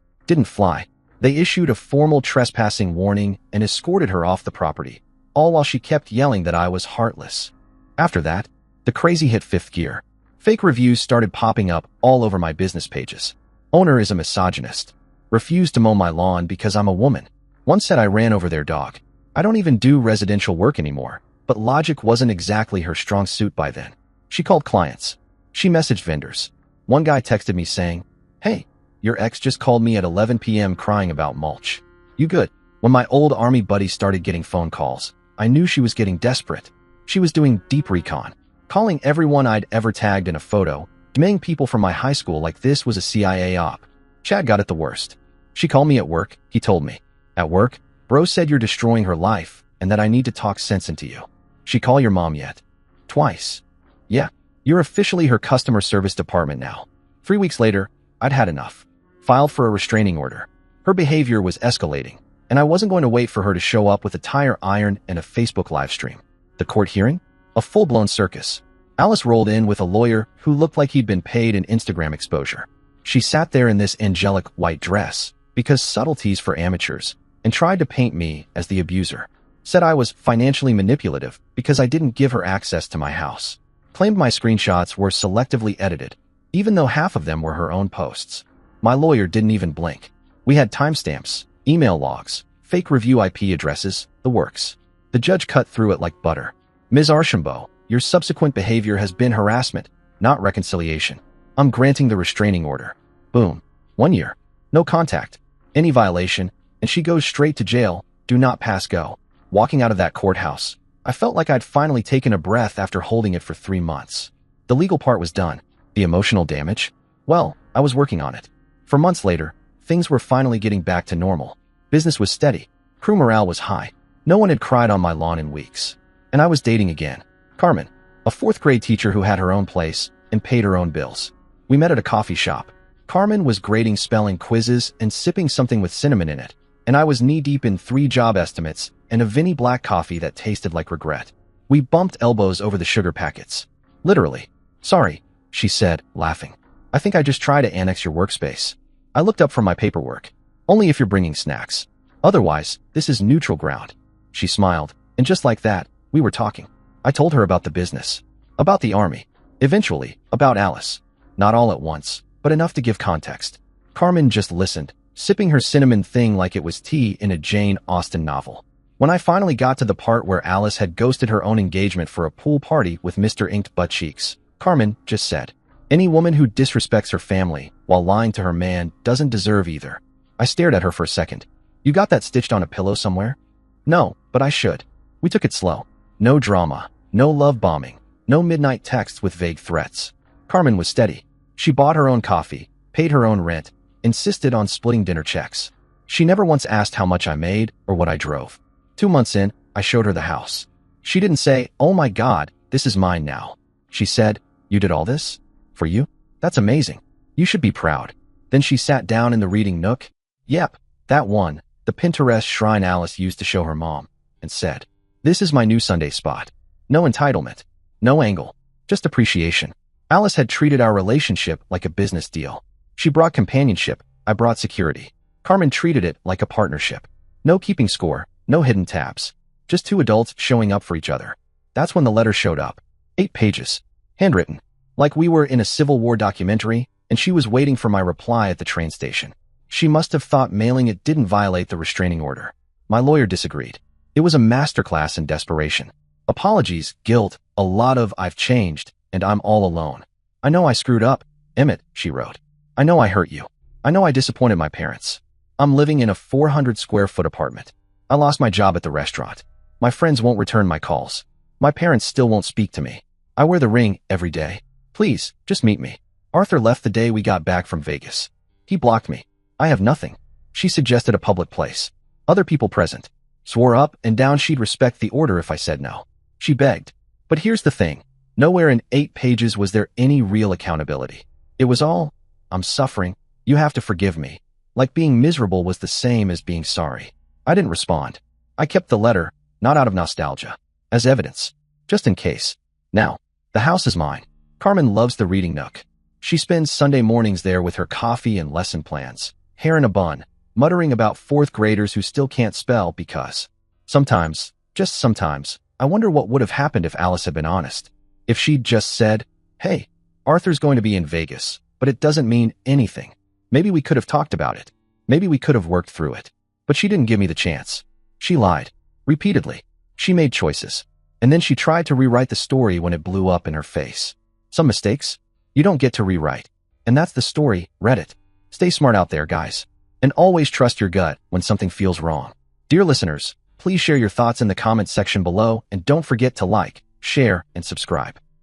Didn't fly. They issued a formal trespassing warning and escorted her off the property, all while she kept yelling that I was heartless. After that, the crazy hit 5th gear. Fake reviews started popping up all over my business pages. Owner is a misogynist. Refused to mow my lawn because I'm a woman. One said I ran over their dog. I don't even do residential work anymore, but logic wasn't exactly her strong suit by then. She called clients. She messaged vendors. One guy texted me saying, "Hey, your ex just called me at 11 p.m. crying about mulch. You good?" When my old army buddy started getting phone calls, I knew she was getting desperate. She was doing deep recon, calling everyone I'd ever tagged in a photo, demanding people from my high school like this was a CIA op. Chad got it the worst. She called me at work, he told me. "At work? Bro said you're destroying her life and that I need to talk sense into you." "She call your mom yet?" "Twice." "Yeah, you're officially her customer service department now." 3 weeks later, I'd had enough. Filed for a restraining order. Her behavior was escalating, and I wasn't going to wait for her to show up with a tire iron and a Facebook live stream. The court hearing? A full-blown circus. Alice rolled in with a lawyer who looked like he'd been paid in Instagram exposure. She sat there in this angelic white dress, because subtleties for amateurs, and tried to paint me as the abuser. Said I was financially manipulative because I didn't give her access to my house. Claimed my screenshots were selectively edited, even though half of them were her own posts. My lawyer didn't even blink. We had timestamps, email logs, fake review IP addresses, the works. The judge cut through it like butter. "Ms. Archambault, your subsequent behavior has been harassment, not reconciliation. I'm granting the restraining order." Boom. 1 year. No contact. Any violation, and she goes straight to jail. Do not pass go. Walking out of that courthouse, I felt like I'd finally taken a breath after holding it for 3 months. The legal part was done. The emotional damage? Well, I was working on it. For months later, things were finally getting back to normal. Business was steady. Crew morale was high. No one had cried on my lawn in weeks. And I was dating again. Carmen, a 4th grade teacher who had her own place and paid her own bills. We met at a coffee shop. Carmen was grading spelling quizzes and sipping something with cinnamon in it, and I was knee-deep in 3 job estimates and a Vinny black coffee that tasted like regret. We bumped elbows over the sugar packets. Literally. "Sorry," she said, laughing. "I think I just tried to annex your workspace." I looked up from my paperwork. "Only if you're bringing snacks. Otherwise, this is neutral ground." She smiled, and just like that, we were talking. I told her about the business, about the army, eventually, about Alice. Not all at once, but enough to give context. Carmen just listened, sipping her cinnamon thing like it was tea in a Jane Austen novel. When I finally got to the part where Alice had ghosted her own engagement for a pool party with Mr. Inked Butt Cheeks, Carmen just said, "Any woman who disrespects her family while lying to her man doesn't deserve either." I stared at her for a second. "You got that stitched on a pillow somewhere?" "No, but I should." We took it slow. No drama, no love bombing, no midnight texts with vague threats. Carmen was steady. She bought her own coffee, paid her own rent, insisted on splitting dinner checks. She never once asked how much I made or what I drove. 2 months in, I showed her the house. She didn't say, "Oh my God, this is mine now." She said, "You did all this? For you? That's amazing. You should be proud." Then she sat down in the reading nook. Yep, that one, the Pinterest shrine Alice used to show her mom, and said, "This is my new Sunday spot." No entitlement, no angle, just appreciation. Alice had treated our relationship like a business deal. She brought companionship, I brought security. Carmen treated it like a partnership. No keeping score, no hidden tabs. Just two adults showing up for each other. That's when the letter showed up. 8 pages. Handwritten. Like we were in a Civil War documentary, and she was waiting for my reply at the train station. She must have thought mailing it didn't violate the restraining order. My lawyer disagreed. It was a masterclass in desperation. Apologies, guilt, a lot of "I've changed, and I'm all alone." "I know I screwed up, Emmett," she wrote. "I know I hurt you. I know I disappointed my parents. I'm living in a 400 square foot apartment. I lost my job at the restaurant. My friends won't return my calls. My parents still won't speak to me. I wear the ring every day. Please, just meet me. Arthur left the day we got back from Vegas. He blocked me. I have nothing." She suggested a public place. Other people present. Swore up and down she'd respect the order if I said no. She begged. But here's the thing. Nowhere in 8 pages was there any real accountability. It was all, "I'm suffering. You have to forgive me." Like being miserable was the same as being sorry. I didn't respond. I kept the letter, not out of nostalgia, as evidence, just in case. Now, the house is mine. Carmen loves the reading nook. She spends Sunday mornings there with her coffee and lesson plans, hair in a bun, muttering about 4th graders who still can't spell because. Sometimes, just sometimes, I wonder what would have happened if Alice had been honest. If she'd just said, "Hey, Arthur's going to be in Vegas, but it doesn't mean anything." Maybe we could have talked about it. Maybe we could have worked through it. But she didn't give me the chance. She lied. Repeatedly. She made choices. And then she tried to rewrite the story when it blew up in her face. Some mistakes? You don't get to rewrite. And that's the story, Reddit. Stay smart out there, guys. And always trust your gut when something feels wrong. Dear listeners, please share your thoughts in the comments section below and don't forget to like, share, and subscribe.